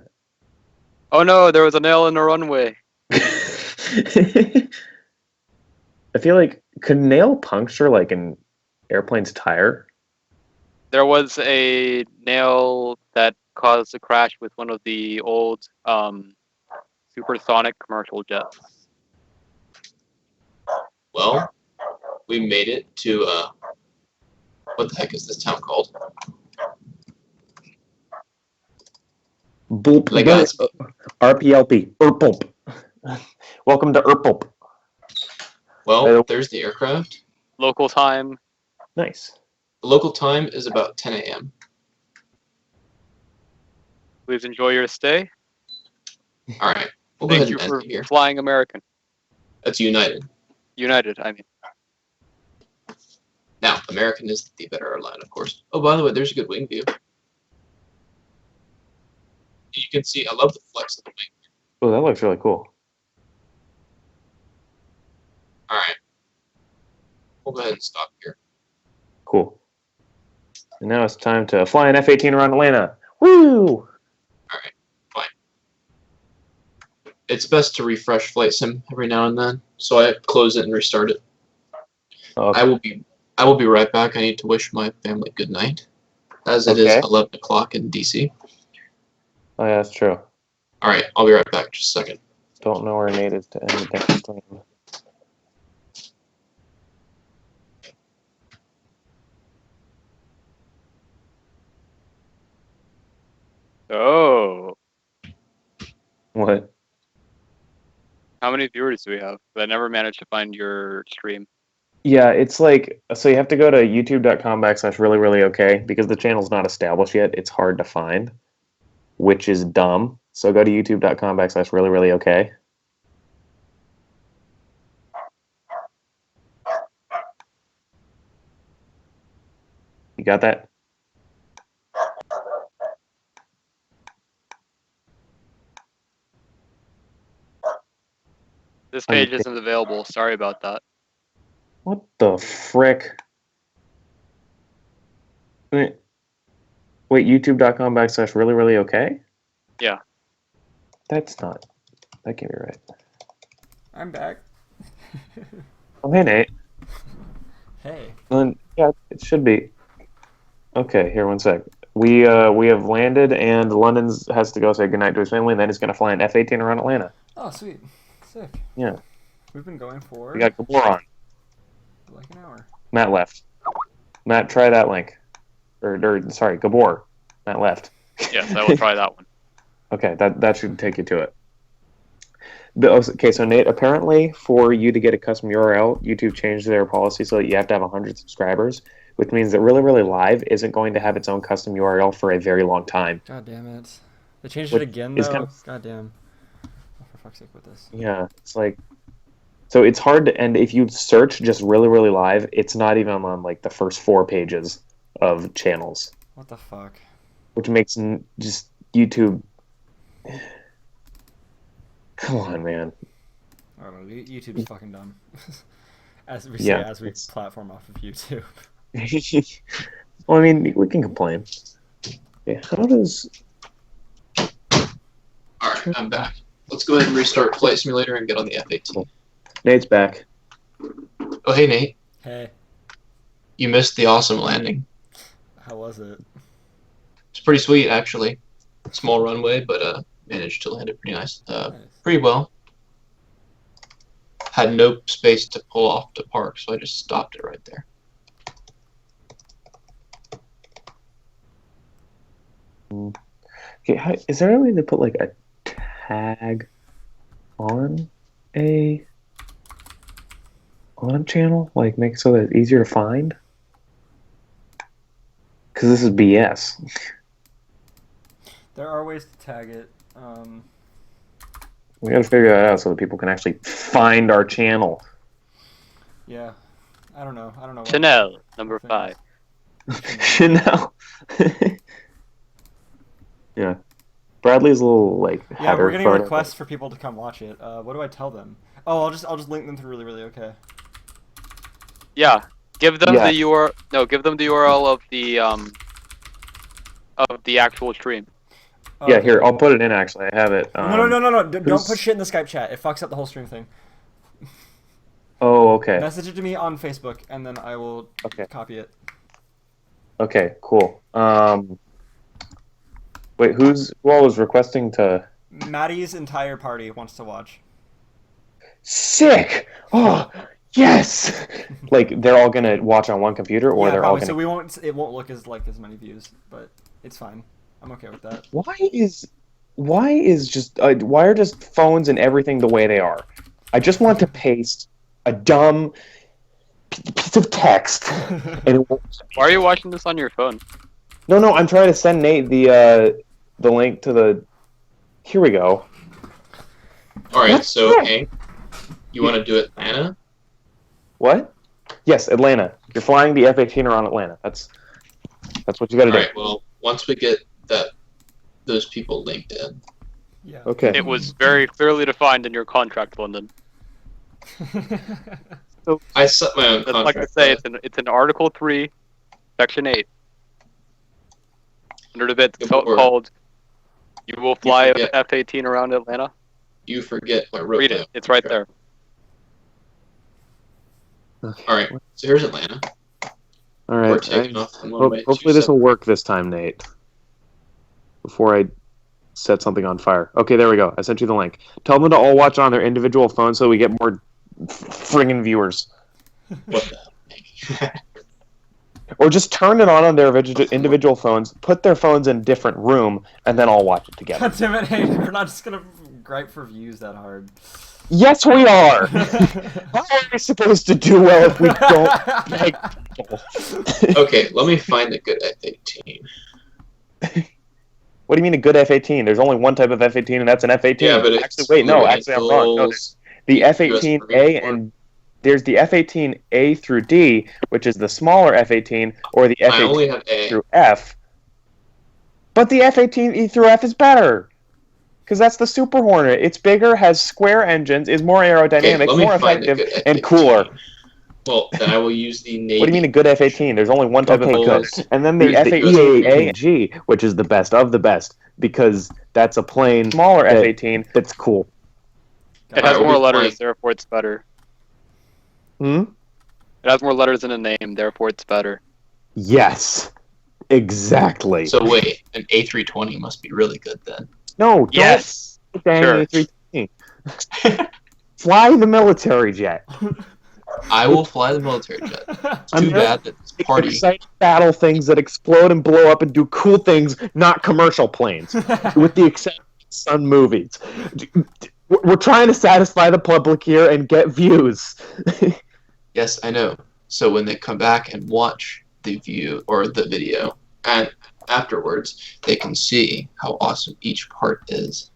Oh no, there was a nail in the runway. I feel like could nail puncture like an airplane's tire? There was a nail that caused a crash with one of the old supersonic commercial jets. Well, we made it to, what the heck is this town called? Boop. Legazpi. RPLP. Erpulp. Welcome to Erpulp. Well, there's the aircraft. Local time. Nice. The local time is about 10 a.m. Please enjoy your stay. All right, we'll go Thank ahead you and for end it here. flying American. That's United. United, I mean. Now, American is the better airline, of course. Oh, by the way, there's a good wing view. You can see, I love the flex of the wing. Oh, that looks really cool. All right. We'll go ahead and stop here. Cool. And now it's time to fly an F-18 around Atlanta. Woo! All right. Fine. It's best to refresh Flight Sim every now and then, so I close it and restart it. Okay. I will be right back. I need to wish my family good night, as it is Okay. 11 o'clock in DC. Oh, yeah, that's true. All right. I'll be right back. Just a second. Don't know where Nate is to end the next stream. Oh, What? how many viewers do we have? I never managed to find your stream. Yeah, it's like, so you have to go to youtube.com/really, really okay, because the channel's not established yet. It's hard to find, which is dumb. So go to youtube.com/really, really okay. You got that? This page isn't available. Sorry about that. What the frick? Wait, youtube.com/really, really okay? Yeah. That can't be right. I'm back. Oh, hey, Nate. Hey. Yeah, it should be. Okay, here, one sec. We have landed, and London has to go say goodnight to his family, and then he's going to fly an F-18 around Atlanta. Oh, sweet. Sick. Yeah. We've been going for We got Gabor on. like an hour. Matt left. Matt, try that link. Sorry, Gabor. Matt left. Yes, I will try that one. Okay, that should take you to it. Okay, so Nate, apparently for you to get a custom URL, YouTube changed their policy so that you have to have 100 subscribers, which means that Really Really Live isn't going to have its own custom URL for a very long time. God damn it. They changed Which it again, is though? kind of- God damn. Oh, for fuck's sake with this. Yeah, it's like... So it's hard to... And if you search just Really Really Live, it's not even on, like, the first 4 pages of channels. What the fuck? Which makes just YouTube... Come on, man. I don't know. YouTube's fucking dumb. As we say, Yeah, as we platform off of YouTube. Well, I mean, we can complain. Okay, how does... All right. I'm back. Let's go ahead and restart Flight Simulator and get on the F-18. Nate's back. Oh, hey, Nate. Hey, You missed the awesome landing. how was it? It's pretty sweet, actually. Small runway, but managed to land it pretty nice. Nice. Pretty well. Had no space to pull off to park, so I just stopped it right there. Okay, is there a way to put like a tag on a channel, like make it so that it's easier to find? Because this is BS. There are ways to tag it. We got to figure that out so that people can actually find our channel. Yeah. I don't know. What Chanel, number thing 5. Chanel. Yeah. Bradley's a little like Yeah, header we're getting photo. requests for people to come watch it. What do I tell them? Oh, I'll just link them through Really Really Okay. Yeah, give them Yeah. the URL. No, give them the URL of the actual stream. Oh, Yeah, okay. here, I'll put it in actually. I have it. No. Don't who's- put shit in the Skype chat. It fucks up the whole stream thing. Oh, okay. Message it to me on Facebook, and then I will copy it. Okay, cool. Wait, who all was requesting to... Maddie's entire party wants to watch. Sick! Oh, yes! Like, they're all gonna watch on one computer, or Yeah, they're all probably. gonna... So it won't look as many views, but it's fine. I'm okay with that. Why are just phones and everything the way they are? I just want to paste a dumb piece of text, and it won't... Why are you watching this on your phone? No, I'm trying to send Nate the link to the... Here we go. All right, That's so it. Hank, you want to do Atlanta? What? Yes, Atlanta. You're flying the F-18 around Atlanta. That's what you got to All do. right. Well, once we get those people linked in. Yeah. Okay. It was very clearly defined in your contract, London. I set my own Just contract. like to say, but it's in Article 3, Section 8. Under the bit Gabor, called "You will fly an forget- F-18 around Atlanta." you forget I wrote Read my it. own It's right contract. there. Okay. All right, so here's Atlanta. All We're right. taking off on one way. Hopefully this will work this time, Nate. Before I set something on fire. Okay, there we go. I sent you the link. Tell them to all watch on their individual phones so we get more friggin' viewers. What the hell? Or just turn it on their individual phones, put their phones in a different room, and then all watch it together. God damn it, hey, we're not just gonna gripe for views that hard. Yes, we are! How are we supposed to do well if we don't like people? Okay, let me find a good F-18. What do you mean a good F-18? There's only one type of F-18, and that's an F-18. Yeah, but it's actually, wait, no, Blue actually, I'm wrong. No, there's the US Marine F-18A Corps. and there's the F-18A through D, which is the smaller F-18, or the I only F-18 have A. through F. But the F-18E through F is better, because that's the Super Hornet. It's bigger, has square engines, is more aerodynamic, Okay, let me more find a effective, good and F-18. cooler. Well, then I will use the Navy. What do you mean a good F-18? There's only one type of Okay, good. good. And then there's There's the the F-18A, which is the best of the best, because that's a plain smaller F-18 that's cool. It has Alright, more we'll be letters, flying. therefore it's better. Hmm? It has more letters in a name, therefore it's better. Yes. Exactly. So wait, an A320 must be really good then. No, don't Yes! dang Sure. A320. Fly the military jet. I will fly the military jet. It's too bad that this party. Exciting battle things that explode and blow up and do cool things, not commercial planes. With the exception of Sun movies. We're trying to satisfy the public here and get views. Yes, I know. So when they come back and watch the view or the video, and afterwards they can see how awesome each part is.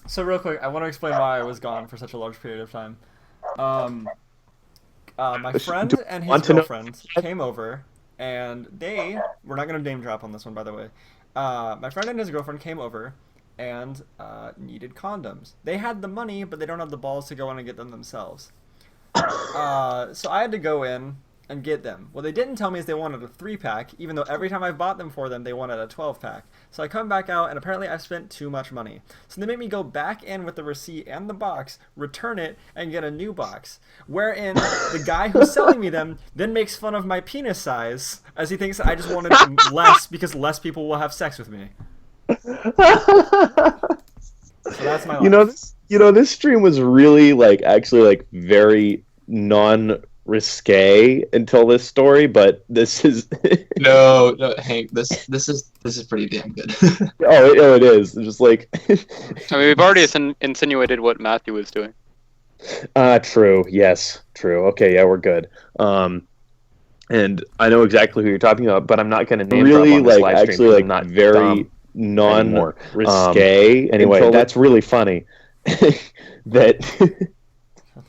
So real quick, I want to explain why I was gone for such a large period of time. My friend and his want to know- girlfriend came over, and we're not going to name drop on this one, by the way. My friend and his girlfriend came over and needed condoms. They had the money, but they don't have the balls to go in and get them themselves. So I had to go in and get them. What they didn't tell me is they wanted a 3-pack, even though every time I bought them for them, they wanted a 12-pack. So I come back out, and apparently I've spent too much money. So they made me go back in with the receipt and the box, return it, and get a new box. Wherein the guy who's selling me them then makes fun of my penis size, as he thinks I just wanted less because less people will have sex with me. So that's my life. This stream was really actually very non-risque until this story, but this is No, Hank, this is pretty damn good. oh it is. It's just I mean, we've already insinuated what Matthew was doing. true. Yes, true. Okay, yeah, we're good. And I know exactly who you're talking about, but I'm not going to name drop on this live stream because I'm not very non-risque. Anyway, that's really funny. that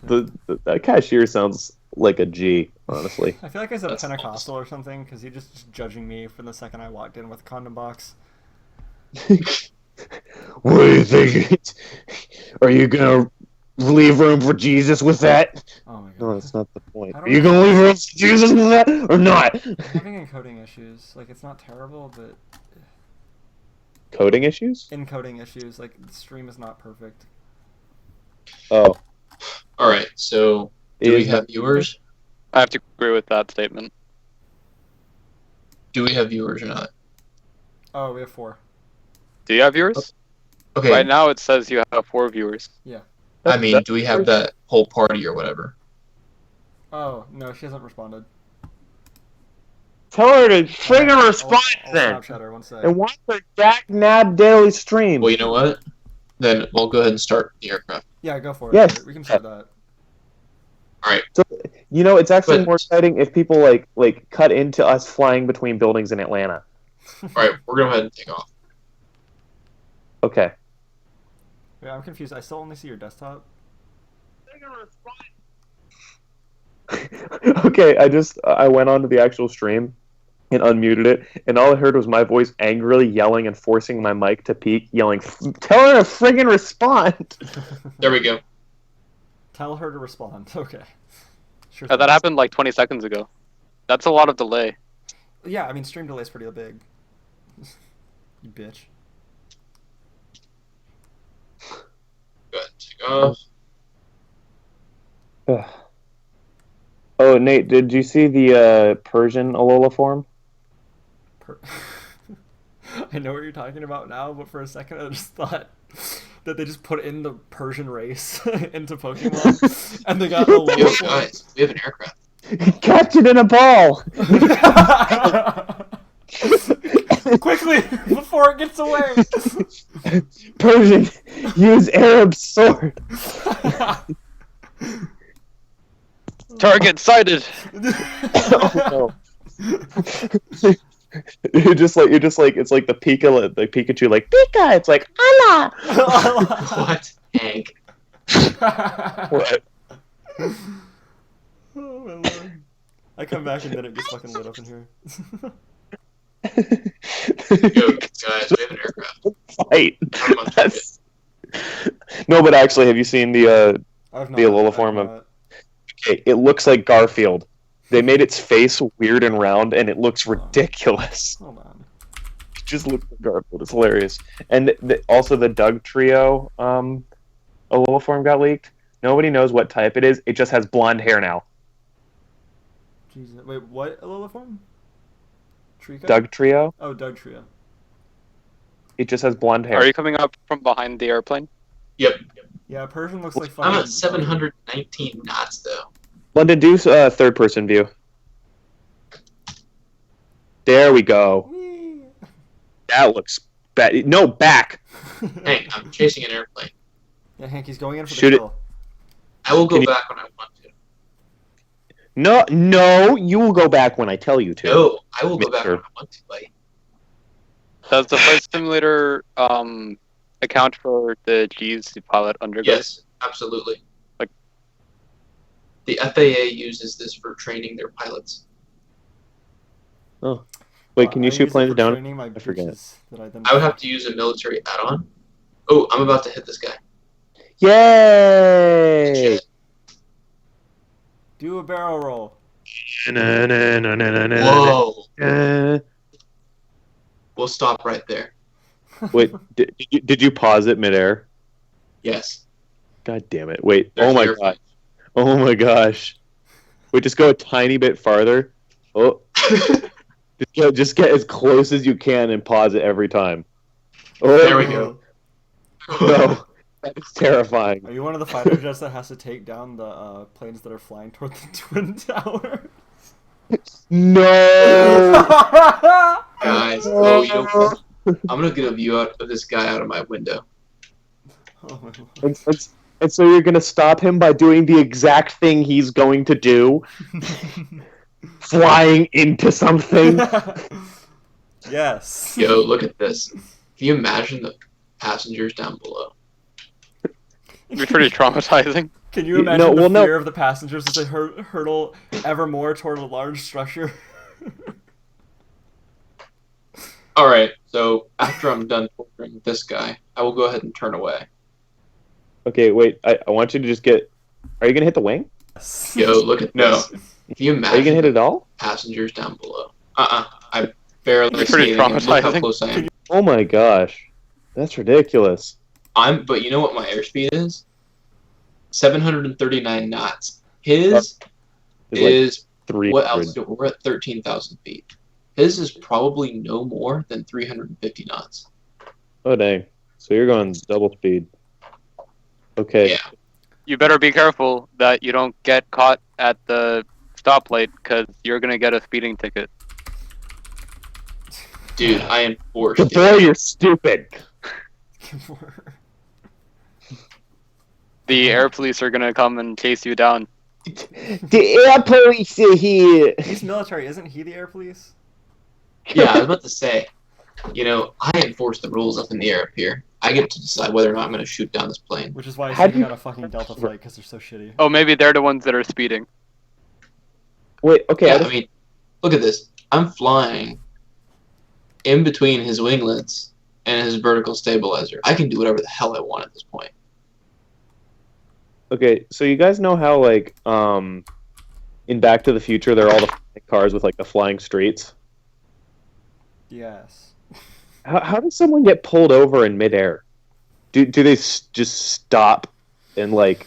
that cashier sounds like a G, honestly. I feel like I said That's Pentecostal or something, because you're just judging me from the second I walked in with a condom box. What do you think? Are you gonna leave room for Jesus with that? Oh my god. No, that's not the point. I Are don't you know. gonna leave room for Jesus with that or not? I'm having encoding issues. Like, it's not terrible, but Coding issues? encoding issues. Like, the stream is not perfect. Oh, All right, so do we have viewers? I have to agree with that statement. Do we have viewers or not? Oh, we have 4. Do you have viewers? Okay, Right now it says you have 4 viewers. I mean, do we have that whole party or whatever? Oh, no, she hasn't responded. Tell her to friggin' respond I'll then, Snapchat her one sec. and watch her Jack Nab daily stream. Well, you know what? Then we'll go ahead and start the aircraft. Yeah, go for it. Yes. We can start that. So, it's actually But- more exciting if people like cut into us flying between buildings in Atlanta. All right, we're going to go ahead and take off. Okay. Yeah, I'm confused. I still only see your desktop. Okay, I went onto the actual stream and unmuted it, and all I heard was my voice angrily yelling and forcing my mic to peak, yelling, "Tell her to friggin' respond!" There we go. Tell her to respond. Okay. Sure That thing. happened like 20 seconds ago. That's a lot of delay. Yeah, I mean, stream delay is pretty big. You bitch. Good. Take off. Oh, Nate, did you see the Persian Alola form? I know what you're talking about now, but for a second I just thought that they just put in the Persian race into Pokemon, and they got a Yo, lower form. guys, we have an aircraft. Catch it in a ball! Quickly, before it gets away! Persian, use Arab sword! Target sighted. Oh, no. You're just like it's like the Pikachu like Pika. It's like Allah. What, Hank? What? Oh my lord! I come back and then it gets fucking lit up in here. Yo, guys, we have an aircraft. Fight. I'm on That's... No, but actually, have you seen the I've not The Alola I've form of- not. Okay, it looks like Garfield. They made its face weird and round, and it looks ridiculous. Hold on. It just looks like Garfield. It's hilarious. And also the Doug Trio Alola form got leaked. Nobody knows what type it is. It just has blonde hair now. Jesus. Wait, what Alola form? Trico? Doug Trio. Oh, Doug Trio. It just has blonde hair. Are you coming up from behind the airplane? Yep. Yeah, Persian looks like I'm fucking. at 719 knots, though. London, do third person view. There we go. Whee! That looks bad. No, back. Hank, I'm chasing an airplane. Yeah, Hank, he's going in for Shoot the it. kill. I will go Can you- back when I want to. No, you will go back when I tell you to. No, I will go back Mister. when I want to, buddy. Does the flight simulator account for the G's the pilot undergoes? Yes, absolutely. Like- The FAA uses this for training their pilots. Wait, can you I shoot use it planes for down? training my I forget. bitches that I then I would have to use a military add-on. Oh, I'm about to hit this guy. Yay! Shit. do a barrel roll. Whoa. We'll stop right there. Wait, did you pause it midair? Yes. God damn it! Wait. There's Oh my the god. Oh my gosh. Wait, just go a tiny bit farther. Oh, just get as close as you can and pause it every time. Oh, There we go. No, that's terrifying. Are you one of the fighter jets that has to take down the planes that are flying toward the twin tower? No. Guys, oh, you know what? I'm gonna get a view out of this guy out of my window. Oh my lord. And so you're gonna stop him by doing the exact thing he's going to do, flying into something. Yes. Yo, look at this. Can you imagine the passengers down below? It'd be pretty traumatizing. Can you No, imagine the well, no. fear of the passengers as they hurtle ever more toward a large structure? Alright, so after I'm done torturing this guy, I will go ahead and turn away. Okay, wait. I want you to just get. Are you gonna hit the wing? Yo, look at No. this. Can you Are you imagine gonna hit the it all? passengers down below? I barely It'd be pretty see anything. Look how traumatizing. close I am. Oh my gosh, that's ridiculous. But you know what my airspeed is? 739 knots. His It's like is, 300. what altitude? We're at 13,000 feet. His is probably no more than 350 knots. Oh dang! So you're going double speed. Okay. Yeah. You better be careful that you don't get caught at the stoplight because you're gonna get a speeding ticket. Dude, I am forced. Gabor, you're stupid. The air police are gonna come and chase you down. The air police are here. He's military, isn't he the air police? Yeah, I was about to say, I enforce the rules up in the air up here. I get to decide whether or not I'm going to shoot down this plane. Which is why How he's do you- on a fucking Delta flight, because they're so shitty. Oh, maybe they're the ones that are speeding. Wait. Okay. Yeah, I mean, look at this. I'm flying in between his winglets and his vertical stabilizer. I can do whatever the hell I want at this point. Okay, so you guys know how like in Back to the Future there are all the flying cars with like the flying streets. Yes. How does someone get pulled over in midair? Do they just stop and like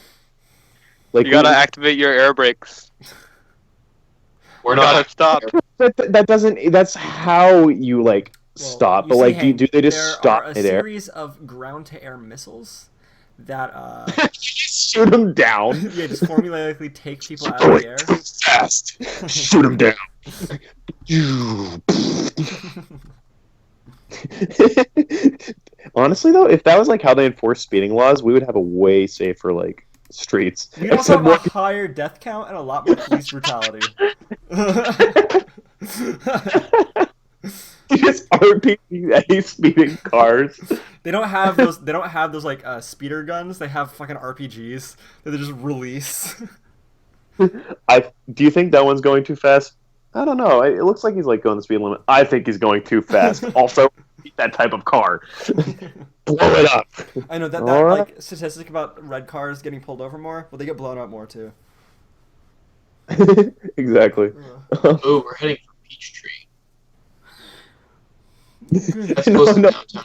You gotta activate your air brakes. We're You not. gotta stop. that doesn't that's how you like Well, stop, you but see, like Hank, do they just there are stop a midair? series of ground-to-air missiles that You just shoot them down. yeah, just formulaically take people out of the air. Fast. Shoot them down. Honestly, though, if that was like how they enforce speeding laws, we would have a way safer like streets. We'd also Except have a more higher death count and a lot more police brutality. just RPG speeding cars. They don't have those. They don't have those like speeder guns. They have fucking RPGs that they just release. Do you think that one's going too fast? I don't know. It looks like he's like going the speed limit. I think he's going too fast. Also, that type of car. Blow it up. I know that All right. like statistic about red cars getting pulled over more. Well, they get blown up more too. Exactly. Oh, we're heading for Peachtree. That's No, close to no. downtown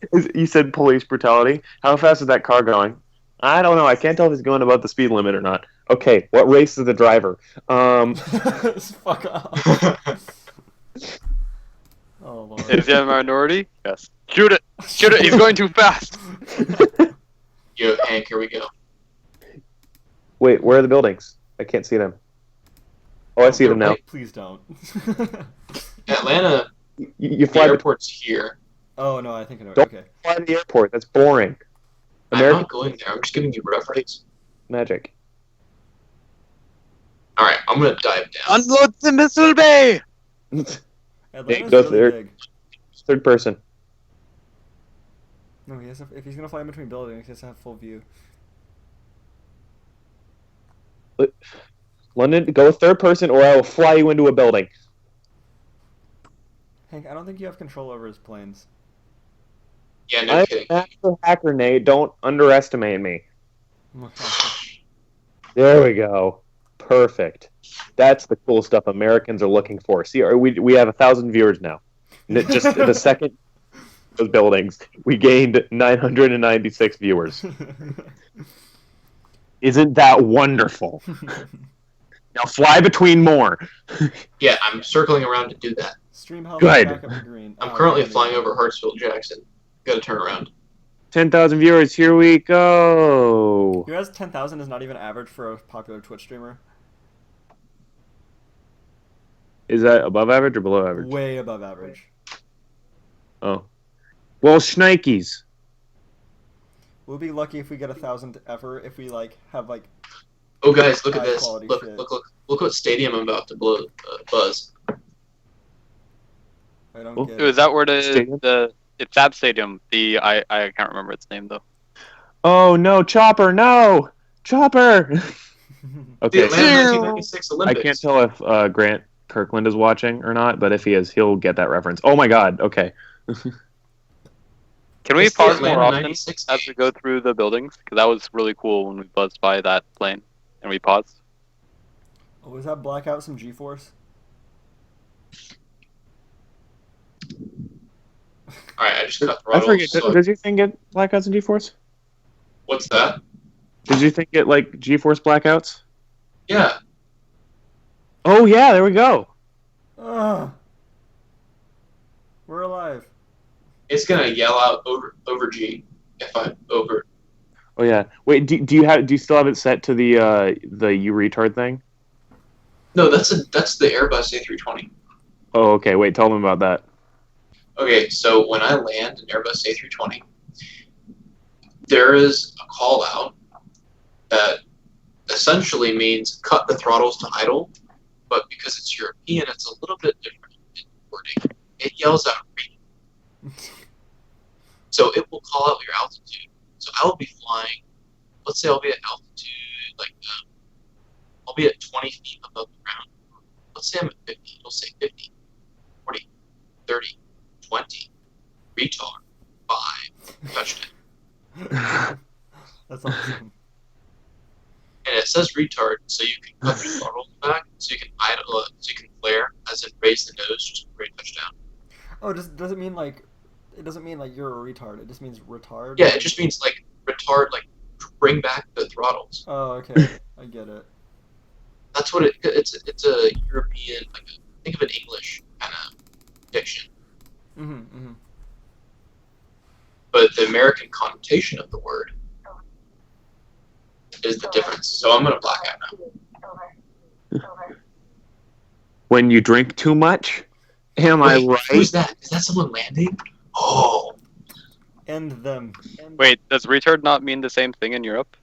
Atlanta. You said police brutality. How fast is that car going? I don't know. I can't tell if he's going above the speed limit or not. Okay, what race is the driver? Fuck off. Oh lord. Is he a minority? Yes. Shoot it! Shoot it! He's going too fast! Yo, Hank, here we go. Wait, where are the buildings? I can't see them. Oh, I see them now. Please don't. Atlanta, You the fly the airport's here. Oh no, I think I know. Don't- Okay. fly to the airport. That's boring. I'm American not going there. I'm just giving you reference. magic. All right, I'm gonna dive down. Unload the missile bay! Atlanta's go really there. big. Third person. No, he has to, if he's gonna fly in between buildings, he has to have full view. London, go with third person, or I will fly you into a building. Hank, I don't think you have control over his planes. Yeah, no I'm kidding. a master hacker, Nate. Don't underestimate me. There we go. Perfect. That's the cool stuff Americans are looking for. See, we have 1,000 viewers now. Just the second those buildings, we gained 996 viewers. Isn't that wonderful? Now fly between more. Yeah, I'm circling around to do that. Stream health Good. back up to green. I'm Oh, currently yeah, flying yeah. over Hartsfield Jackson. Gotta turn around. 10,000 viewers. Here we go. Who has 10,000 is not even average for a popular Twitch streamer. Is that above average or below average? Way above average. Oh. Well, shnikes. We'll be lucky if we get 1,000 ever. If we like have like. Oh, guys, look at High this. quality Look, shit. look what stadium I'm about to buzz. I don't Oh. get. Is that where Stadium? it's that stadium? I can't remember its name though. Oh no, Chopper! No, Chopper! The Okay, Atlanta 1996 I Olympics. can't tell if Grant Kirkland is watching or not, but if he is, he'll get that reference. Oh my God! Okay. Can we It's the pause Atlanta more often 96 as we go through the buildings? Because that was really cool when we buzzed by that plane and we paused. Oh, was that blackout some G-force? All right, I just cut I throttle. forget. So Does your thing get blackouts and G-force? what's that? Did your thing get like G-force blackouts? Yeah, Oh yeah, there we go. Ugh. We're alive. it's gonna yell out over G if I over. Oh yeah. Wait, do you still have it set to the you retard thing? No, that's the Airbus A320. Oh okay. Wait, tell them about that. Okay, so when I land an Airbus A320, there is a call out that essentially means cut the throttles to idle, but because it's European, it's a little bit different in wording. It yells out reading. So it will call out your altitude. So I will be flying, let's say I'll be at altitude, like, I'll be at 20 feet above the ground. Let's say I'm at 50. It'll say 50, 40, 30, 20, retard, 5, touchdown. That's awesome. says retard, so you can cut your throttle back, so you can idle, so you can flare, as in raise the nose just before you touch down. Oh, does it mean like? It doesn't mean like you're a retard. It just means retard. Yeah, it just means like retard, like bring back the throttles. Oh, okay. I get it. That's what it's a European, like think of an English kind of diction. Mm-hmm. But the American connotation of the word is the difference. So I'm gonna black out now. When you drink too much? Am I Wait, right? who's that? Is that someone landing? Oh, End them. Wait, does retard not mean the same thing in Europe?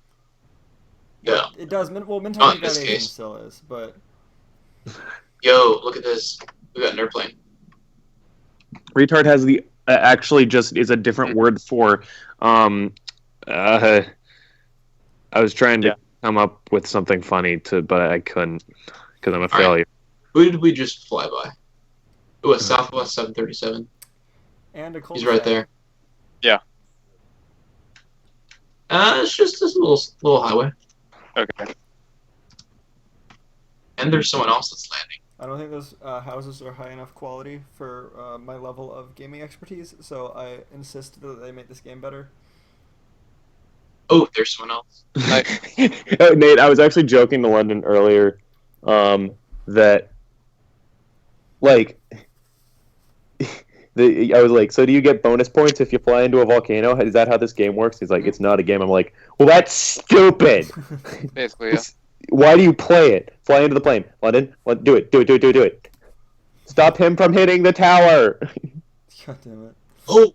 yeah. It does. Well, mental Not in this retardation case. still is, but Yo, look at this. We got an airplane. Retard has the actually just is a different word for. I was trying to come up with something funny but I couldn't because I'm a failure. Who did we just fly by? It was Southwest 737. and a cold. He's right there. Yeah. It's just this little highway, Okay. and there's someone else that's landing. I don't think those houses are high enough quality for my level of gaming expertise, so I insist that they make this game better. Oh, there's someone else. Nate, I was actually joking to London earlier that, like, I was like, so do you get bonus points if you fly into a volcano? Is that how this game works? He's like, it's not a game. I'm like, well, that's stupid. Basically, yeah. Why do you play it? Fly into the plane. London, do it. Stop him from hitting the tower. God damn it. Oh,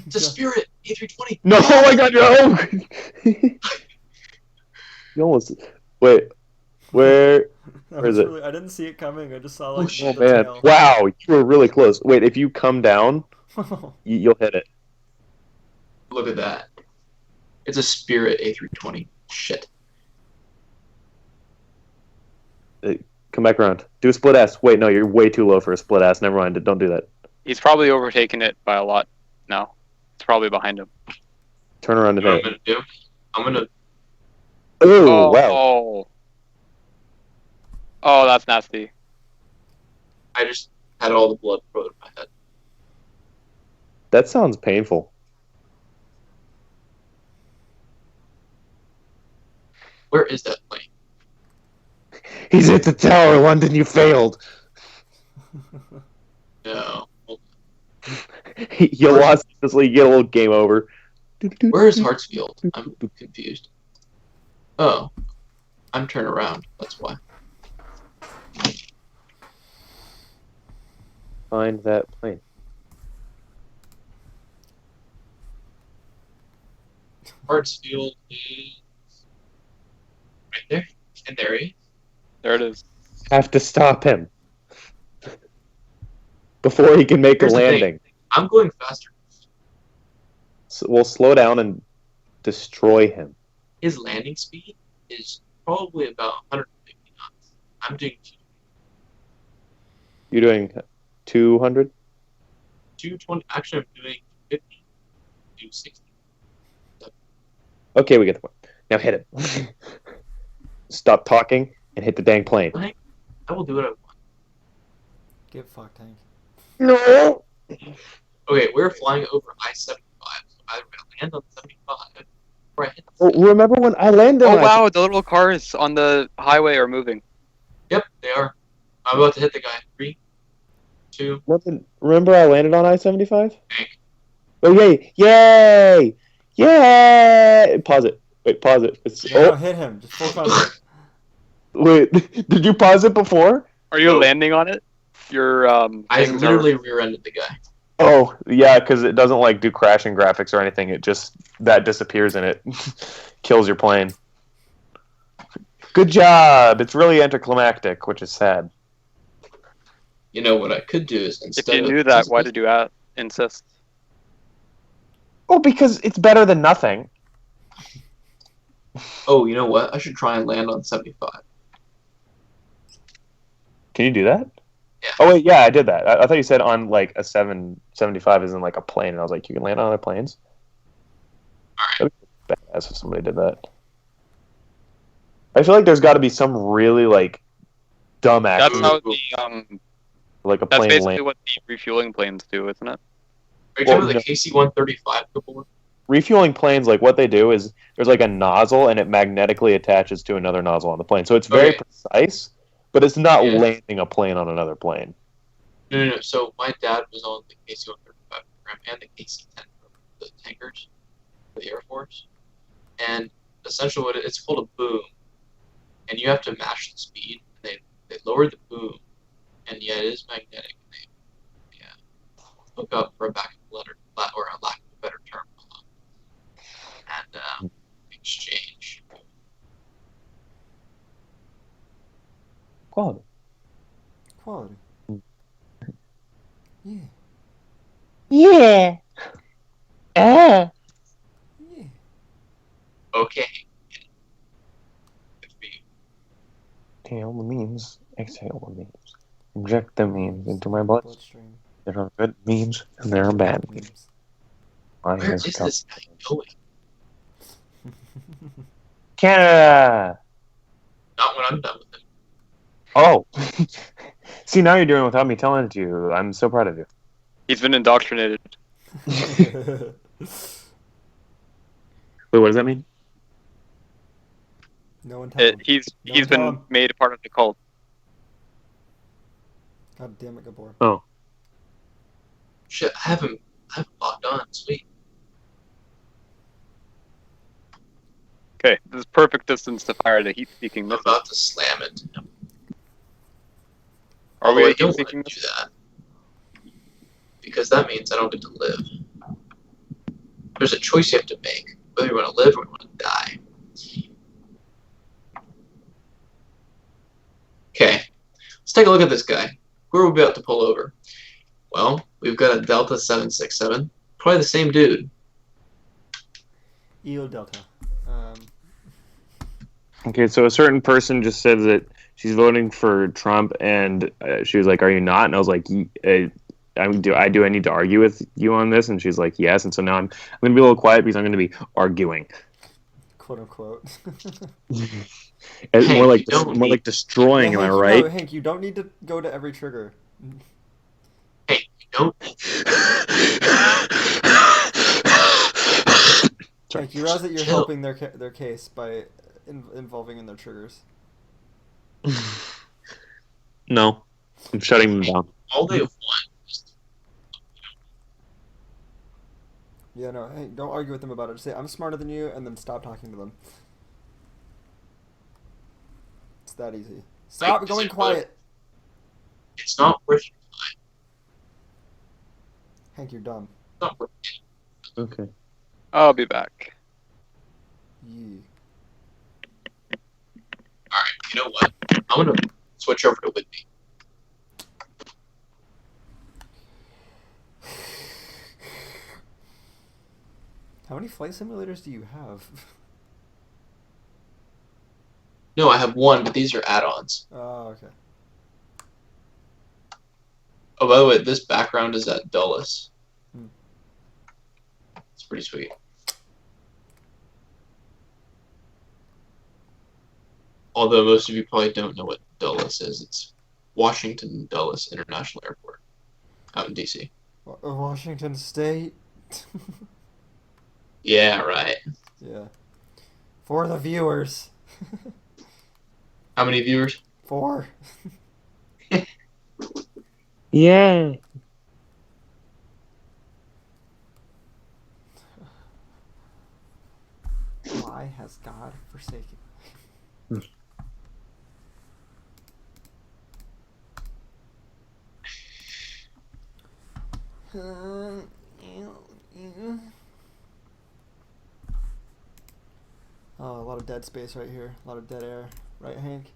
it's a Spirit A320. No, oh my god, no! You almost... Wait, where is it? I didn't see it coming. I just saw Oh, like shit. the Man, tail. wow, you were really close. Wait, if you come down, you'll hit it. Look at that. It's a Spirit A320. Shit. Come back around. Do a split S. Wait, no, you're way too low for a split S. Never mind. Don't do that. He's probably overtaken it by a lot now. It's probably behind him. Turn around You know and what I'm hit. gonna do? I'm gonna. Oh, wow. Oh, that's nasty. I just had all the blood flowing in my head. That sounds painful. Where is that plane? He's at the tower, London. You failed. No. You lost this league. You get a little game over. Where is Hartsfield? I'm confused. Oh. I'm turned around. That's why. Find that plane. Hartsfield is right there. And there he is. There it is. Have to stop him before he can make Here's a the thing. landing. I'm going faster. So we'll slow down and destroy him. His landing speed is probably about 150 knots. I'm doing You're doing 200? 220. Actually, I'm doing 50 to 60. Okay, we get the point. Now hit him. Stop talking and hit the dang plane. I will do what I want. Get fucked, Hank. No! Okay, we're flying over I-75, so I land on 75 before I hit the Well, remember when I landed Oh on wow, the little cars on the highway are moving. Yep, they are. I'm about to hit the guy. 3, 2, Remember I landed on I-75? Hank. Oh, yay! Yay! Yay! Pause it. Wait, pause it. No, hit him. Just full contact. Wait, did you pause it before? Are you landing on it? Your I things are- literally rear-ended the guy. Oh, yeah, because it doesn't like do crashing graphics or anything. It just that disappears and it kills your plane. Good job. It's really anticlimactic, which is sad. You know what I could do is If instead you of knew that, why did you insist? Oh, because it's better than nothing. Oh, you know what? I should try and land on 75. Can you do that? Yeah. Oh wait, yeah, I did that. I thought you said on like a 775 isn't like a plane, and I was like, you can land on other planes. All right. That'd be badass if somebody did that. I feel like there's got to be some really like dumb That's accident, how the like a That's plane basically land. what the refueling planes do, isn't it? Are you Well, talking about no. the KC-135, Gabor? Refueling planes, like what they do is there's like a nozzle and it magnetically attaches to another nozzle on the plane, so it's very Okay. precise, but it's not Yeah. landing a plane on another plane. No. So my dad was on the KC-135 program and the KC-10 program, the tankers, for the Air Force. And essentially, it's called a boom, and you have to match the speed. They lower the boom, and yeah, it is magnetic. And they hook up for a backup letter, or a lack of a better term, and exchange. Quality. Quality. Yeah. Yeah. Yeah. Okay. Good for you. Inhale the means, exhale the means. Inject the means into my blood. Bloodstream. There are good means and there are bad means. Memes. Mine Where is is this guy going? Canada. Not when I'm done with him. Oh. See, now you're doing it without me telling it to you. I'm so proud of you. He's been indoctrinated. Wait, what does that mean? No one tell him. He's No one tell been him. made a part of the cult. God damn it, Gabor. Oh. Shit, I haven't logged on. Sweet. Okay, this is perfect distance to fire the heat-seeking I'm missile. about to slam it. Are Although we I a don't want heat-seeking to do missile? that. Because that means I don't get to live. There's a choice you have to make. Whether you want to live or you want to die. Okay. Let's take a look at this guy. Where are we about to pull over? Well, we've got a Delta 767. Probably the same dude. EO Delta. Okay, so a certain person just said that she's voting for Trump, and she was like, "Are you not?" And I was like, "Do I need to argue with you on this?" And she's like, "Yes." And so now I'm going to be a little quiet because I'm going to be arguing. Quote unquote. And Hey, more like you don't more need- like destroying. Yeah, Am I Hank, right? No, Hank, you don't need to go to every trigger. Hey, you don't. Sorry. Hank, you realize that you're Chill. helping their case by involving in their triggers. No, I'm shutting them down. All they want is Yeah, no, Hank, don't argue with them about it. Just say, I'm smarter than you, and then stop talking to them. It's that easy. Stop Like, going is it quiet. it's not worth your time. Hank, you're dumb. It's not worth it. Okay. I'll be back. Yeah. Alright, you know what? I'm gonna switch over to Whitby. How many flight simulators do you have? No, I have one, but these are add-ons. Oh, okay. Oh, by the way, this background is at Dulles. Hmm. It's pretty sweet. Although most of you probably don't know what Dulles is. It's Washington Dulles International Airport out in D.C. Washington State. Yeah, right. Yeah. For the viewers. How many viewers? 4. Yeah. Why has God forsaken? Oh, a lot of dead space right here. A lot of dead air. Right, Hank?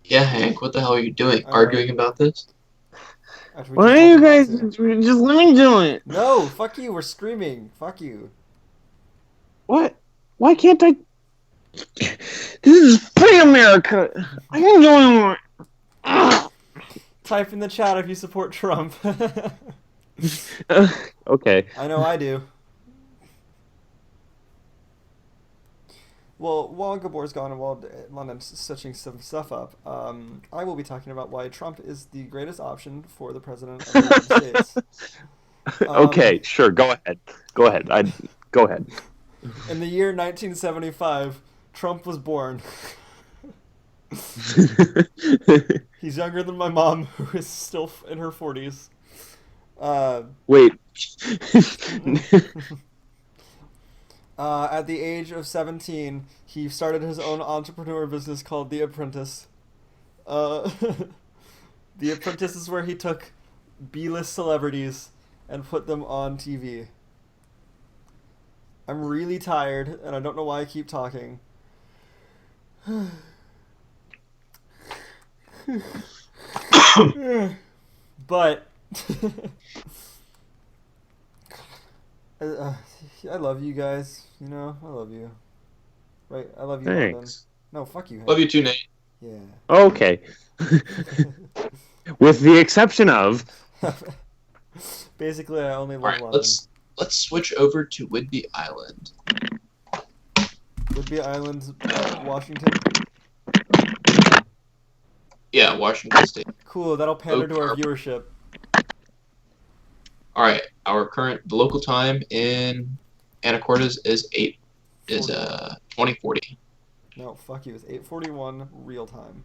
Yeah, Hank, what the hell are you doing? I know. Arguing about this? After we Why just are you told guys them not to. just let me do it? No, fuck you. We're streaming. Fuck you. What? Why can't I? This is free America. I can do what I want. Type in the chat if you support Trump. Okay. I know I do. Well, while Gabor's gone and while London's searching some stuff up, I will be talking about why Trump is the greatest option for the president of the United States. Okay, sure. Go ahead. Go ahead. Go ahead. In the year 1975, Trump was born. He's younger than my mom, who is still in her 40s. Wait. At the age of 17, he started his own entrepreneur business called The Apprentice. The Apprentice is where he took B-list celebrities and put them on TV. I'm really tired, and I don't know why I keep talking. But I love you guys. You know, I love you. Right? I love you, London. Thanks. No, fuck you. Hank. Love you too, Nate. Yeah. Okay. With the exception of. Basically, I only All love right, London. let's switch over to Whidbey Island. Whidbey Island, Washington. Yeah, Washington State. Cool. That'll pander to our Okay. viewership. All right, the local time in Anacortes is 2040. No, fuck you. It's 8:41 real time.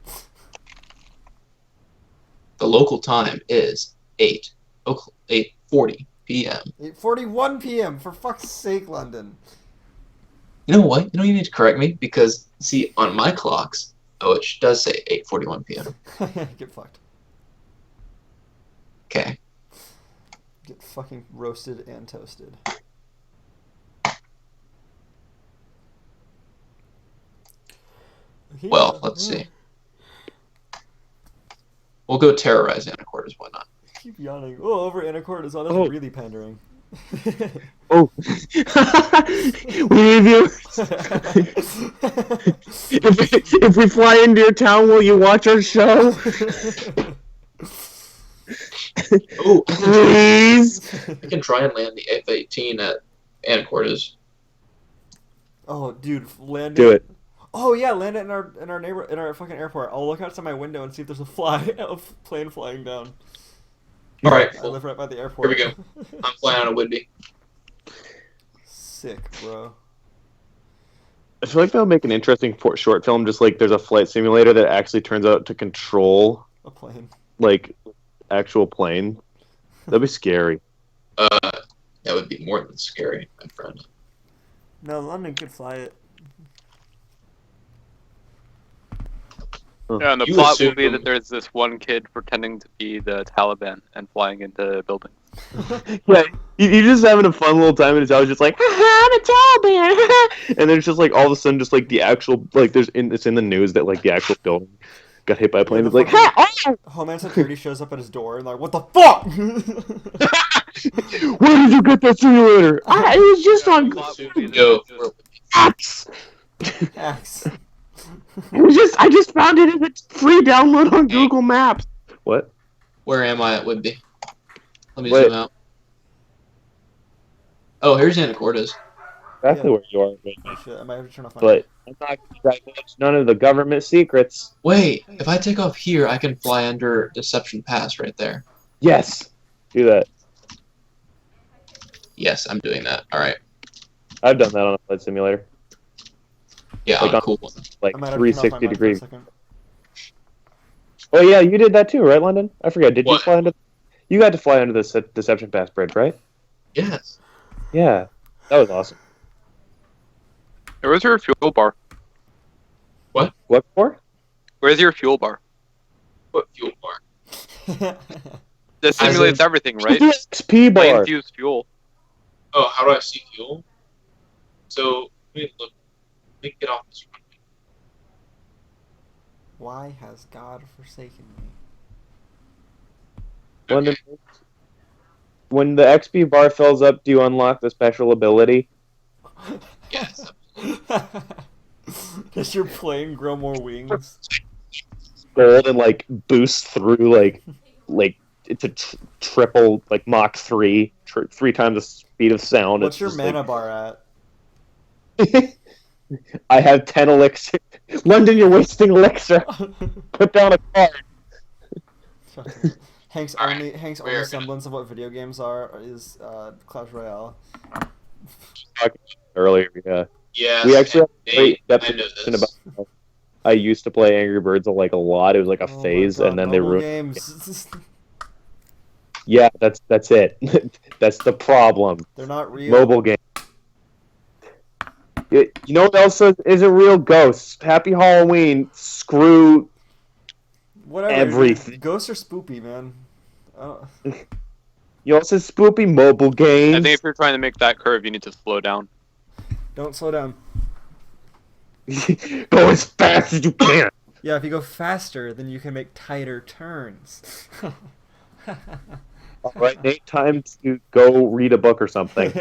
The local time is 8:40 p.m. 8:41 p.m. For fuck's sake, London. You know what? You don't even need to correct me because see on my clocks, it does say 8:41 p.m. Get fucked. Okay. Get fucking roasted and toasted. Well, let's see. We'll go terrorize Anacortes. Why not? Keep yawning. Oh, over Anacortes. Oh, that's really pandering. Oh. We need you. If we fly into your town, will you watch our show? Oh, Please. I can try and land the F-18 at Anacortes. Oh, dude, land Do it. Oh yeah, land it in our fucking airport. I'll look outside my window and see if there's a plane flying down. All right, I cool. live right by the airport. Here we go. I'm flying out of Whidbey. Sick, bro. I feel like they'll make an interesting short film. Just like there's a flight simulator that actually turns out to control A plane. like actual plane. That'd be scary. That would be more than scary, my friend. No, London could fly it. Yeah, and the You plot will be assume- that there's this one kid pretending to be the Taliban and flying into buildings. Yeah, you're just having a fun little time, and it's always just like, I'm a Taliban, and then it's just like all of a sudden, just like the actual it's in the news that like the actual building got hit by a plane. Yeah, It's like, the oh! Homeland Security shows up at his door and like, what the fuck? Where did you get that simulator? It was just on Yo, X. Axe. I just found it in the free download on Google Maps. What? where am I at Whidbey? Let me Wait. zoom out. Oh, here's Anacortes. Exactly Yeah. where you are, Oh, shit, I might have to turn off my but I'm not gonna divulge none of the government secrets. Wait, if I take off here, I can fly under Deception Pass right there. Yes, do that. Yes, I'm doing that. All right. I've done that on a flight simulator, Yeah, Like on a on- cool one. like I might have to turn off my 360 mic for a degrees. second. Oh yeah, you did that too, right, London? I forgot. Did you What? fly under? You got to fly under the Deception Pass bridge, right? Yes. Yeah, that was awesome. Where's your fuel bar? What for? Where's your fuel bar? What fuel bar? This As simulates in- everything, right? The XP bar. Planes use fuel. Oh, how do I see fuel? So, let me get off this runway. Why has God forsaken me? London, when the XP bar fills up, do you unlock the special ability? Yes. Does your plane grow more wings? Gold and like boost through like to triple like Mach 3, 3 times the speed of sound. What's It's your just, mana like... bar at? I have 10 elixir. London, you're wasting elixir. Put down a card. Fucking Hank's All right, Hank's we only are gonna semblance of what video games are is Clash Royale. Earlier, yeah. yes, We actually and have a very Nate, in-depth I know discussion about this. how I used to play Angry Birds like a lot. It was like a Oh my phase, and god, then they mobile ruined. games. Yeah, that's it. That's the problem. They're not real. Mobile game. You know what else isn't real? Ghosts. Happy Halloween. Screw Whatever. everything. Ghosts are spoopy, man. Oh. You also spoopy mobile I games. think if you're trying to make that curve, you need to slow down. Don't slow down. Go as fast as you can. Yeah, if you go faster, then you can make tighter turns. All right, Nate. Time to go read a book or something.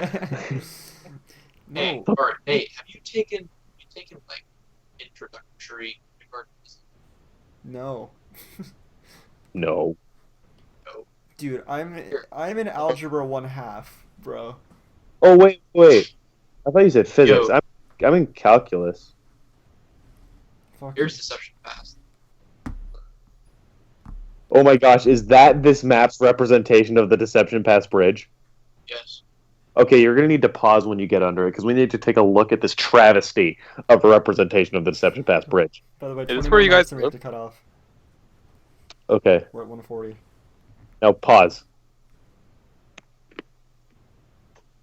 Hey, No. or Nate, have you taken like introductory kindergarten? No. No. Dude, I'm in algebra 1/2, bro. Oh wait. I thought you said physics. Yo. I'm in calculus. Fuck. Here's deception past. Oh my gosh, is that this map's representation of the Deception Pass Bridge? Yes. Okay, you're gonna need to pause when you get under it because we need to take a look at this travesty of a representation of the Deception Pass Bridge. By the way, Is 20 this more where you minutes guys and we have live? to cut off. Okay, We're at 140. now pause.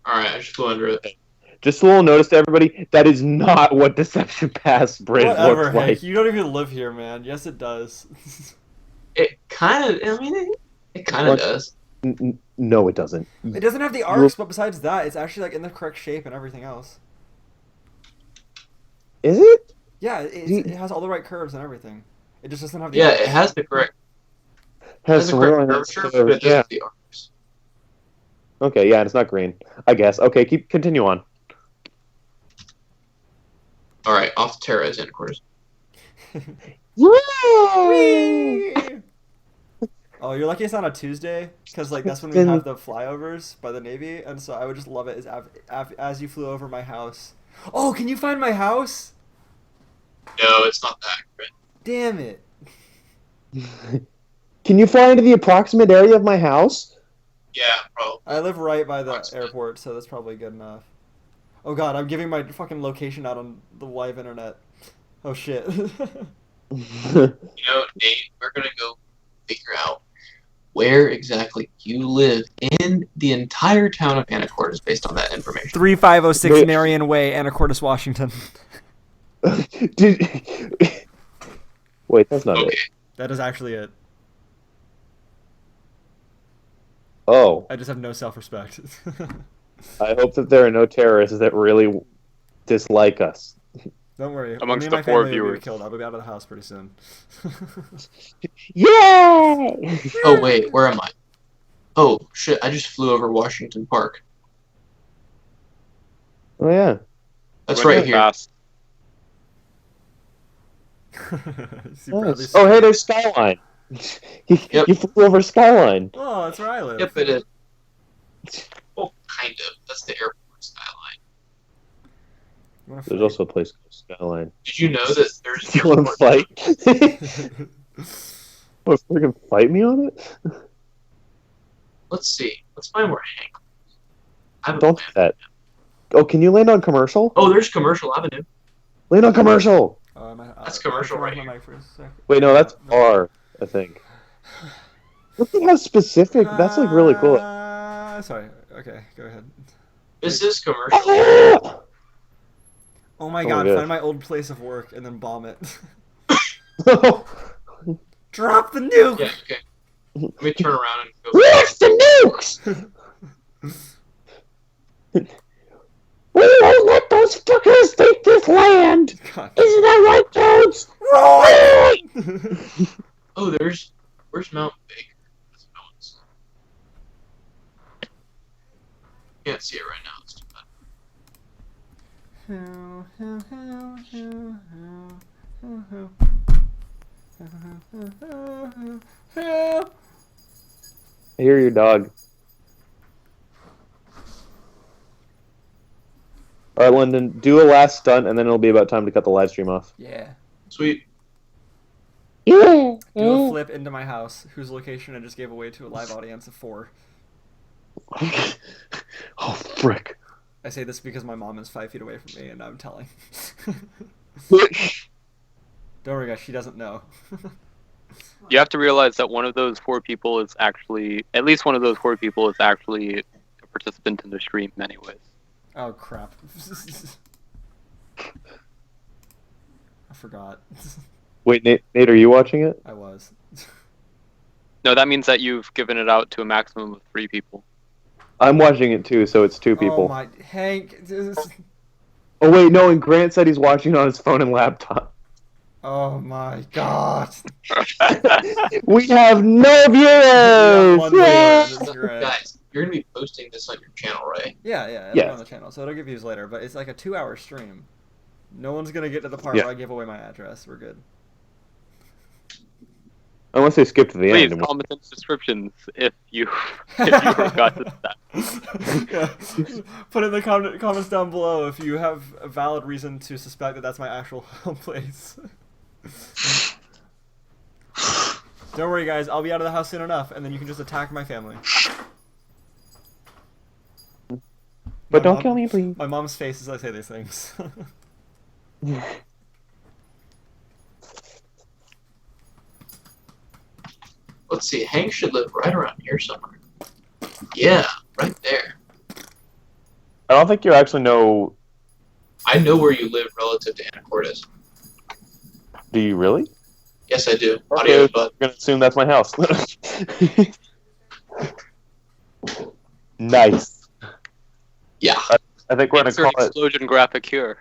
All right, I just flew under it. Just a little notice to everybody, that is not what Deception Pass Bridge Whatever, looks Hank. like. You don't even live here, man. Yes, it does. It kind of. I mean, it kind of What? does. No, it doesn't. It doesn't have the arcs, but besides that, it's actually like in the correct shape and everything else. Is it? Yeah, it has all the right curves and everything. It just doesn't have the Yeah, arcs. it has the correct. Has Has the some correct really nice curvature, curves, but it doesn't yeah. have the arcs. Okay, yeah, and it's not green. I guess. Okay, continue on. All right, off to Terra's headquarters. Whee! Oh, you're lucky it's on a Tuesday, because like that's when we Then- have the flyovers by the Navy, and so I would just love it as you flew over my house. Oh, can you find my house? No, it's not that great. Damn it! Can you fly into the approximate area of my house? Yeah, probably. I live right by the Approximate. airport, so that's probably good enough. Oh god, I'm giving my fucking location out on the live internet. Oh shit. You know, Nate, we're gonna go figure out where exactly you live in the entire town of Anacortes based on that information. 3506 Wait. Marion Way, Anacortes, Washington. Did... Wait, that's not Okay. it. That is actually it. Oh, I just have no self-respect. I hope that there are no terrorists that really dislike us. Don't worry. Amongst me and the my four family will be viewers. killed. I'll be out of the house pretty soon. Yay! Oh wait, where am I? Oh shit! I just flew over Washington Park. Oh yeah. That's Running right here. fast. See Bradley Nice. Oh hey, Skyline. there's Skyline. Yep. You flew over Skyline. Oh, that's where I live. Yep, it is. Well, kind of. That's the airport skyline. You wanna There's fight? also a place called Skyline. Did you know that there's? Do you want to fight? Want to freaking fight me on it? Let's see. Let's find where Hank. I have a Don't do plan. that. Oh, can you land on commercial? Oh, there's Commercial Avenue. Land on commercial. That's commercial turn off right my here. mic for a sec. Wait, no, that's R, I think. Look at how specific. That's like really cool. Sorry. Okay, go ahead. This is commercial. Oh, Oh my Oh god, my find my old place of work and then bomb it. my Drop the nuke! Yeah. Okay. Let me turn around and go. Where's the nukes? We won't let those fuckers take this land. God. Isn't that right, Jones? Oh, where's Mount Baker? That's Mountains. Can't see it right now. It's too bad. I hear your dog. All right, London, do a last stunt, and then it'll be about time to cut the live stream off. Yeah. Sweet. Do a flip into my house, whose location I just gave away to a live audience of 4. Oh, frick. I say this because my mom is 5 feet away from me, and I'm telling. Don't worry, guys. She doesn't know. You have to realize that one of those 4 people is actually, at least one of those 4 people is actually a participant in the stream, anyways. Oh crap! I forgot. Wait, Nate, are you watching it? I was. No, that means that you've given it out to a maximum of 3 people. I'm watching it too, so it's 2 Oh people. my, Hank. Oh wait, no, and Grant said he's watching on his phone and laptop. Oh my god. We have no We have viewers! one viewer, that's great. Guys, you're gonna be posting this on your channel, right? Yeah, it'll Yes. be on the channel, so it'll get views later. But it's like a 2-hour stream. No one's gonna get to the part Yeah. where I give away my address. We're good. Unless they skip to the Please end. comment in descriptions if you forgot to that. Yeah. Put in the comments down below if you have a valid reason to suspect that that's my actual home place. Don't worry, guys. I'll be out of the house soon enough, and then you can just attack my family. But don't kill me, please. My mom's face as I say these things. Let's see. Hank should live right around here somewhere. Yeah, right there. I don't think you actually know. I know where you live relative to Anacortes. Do you really? Yes, I do. Okay, Audio, I'm but gonna assume that's my house. Nice. yeah. I think we're gonna Insert call it. explosion graphic here.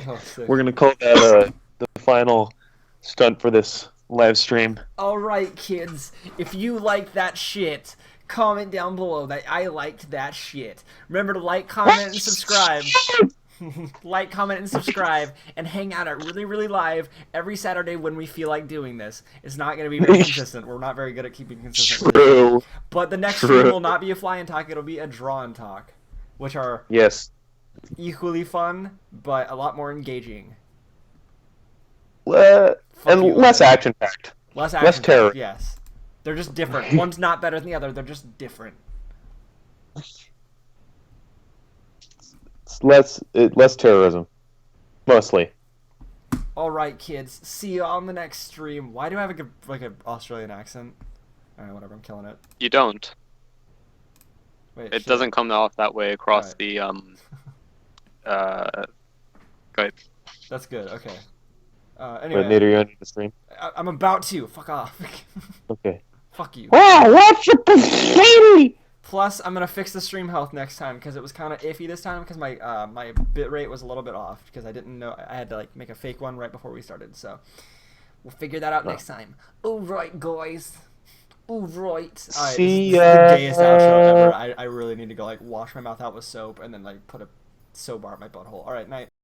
Oh, sick. We're gonna call that the final stunt for this live stream. Alright, kids, if you like that shit, comment down below that I liked that shit. Remember to like, comment, and subscribe. Like, comment, and subscribe, and hang out at Really Really Live every Saturday when we feel like doing this. It's not going to be very consistent. We're not very good at keeping consistent. True. But the next True. stream will not be a fly and talk, it'll be a draw and talk, which are Yes. equally fun, but a lot more engaging. And you, less London. action packed. Less Less action. terror. Yes. They're just different. One's not better than the other. They're just different. It's less terrorism, mostly. All right, kids. See you on the next stream. Why do I have like a Australian accent? All right, whatever. I'm killing it. You don't. Wait, It shit. doesn't come off that way across Right. the Good. That's good. Okay. But Anyway, Nate, are you ending the stream? I'm about to. Fuck off. Okay. Fuck you. Wow, what's your personality? Plus, I'm gonna fix the stream health next time because it was kind of iffy this time because my bit rate was a little bit off because I didn't know I had to like make a fake one right before we started. So we'll figure that out next time. All right, guys. All right. All right. See this is ya. the gayest outro ever. I really need to go like wash my mouth out with soap and then like put a soap bar at my butthole. All right, night.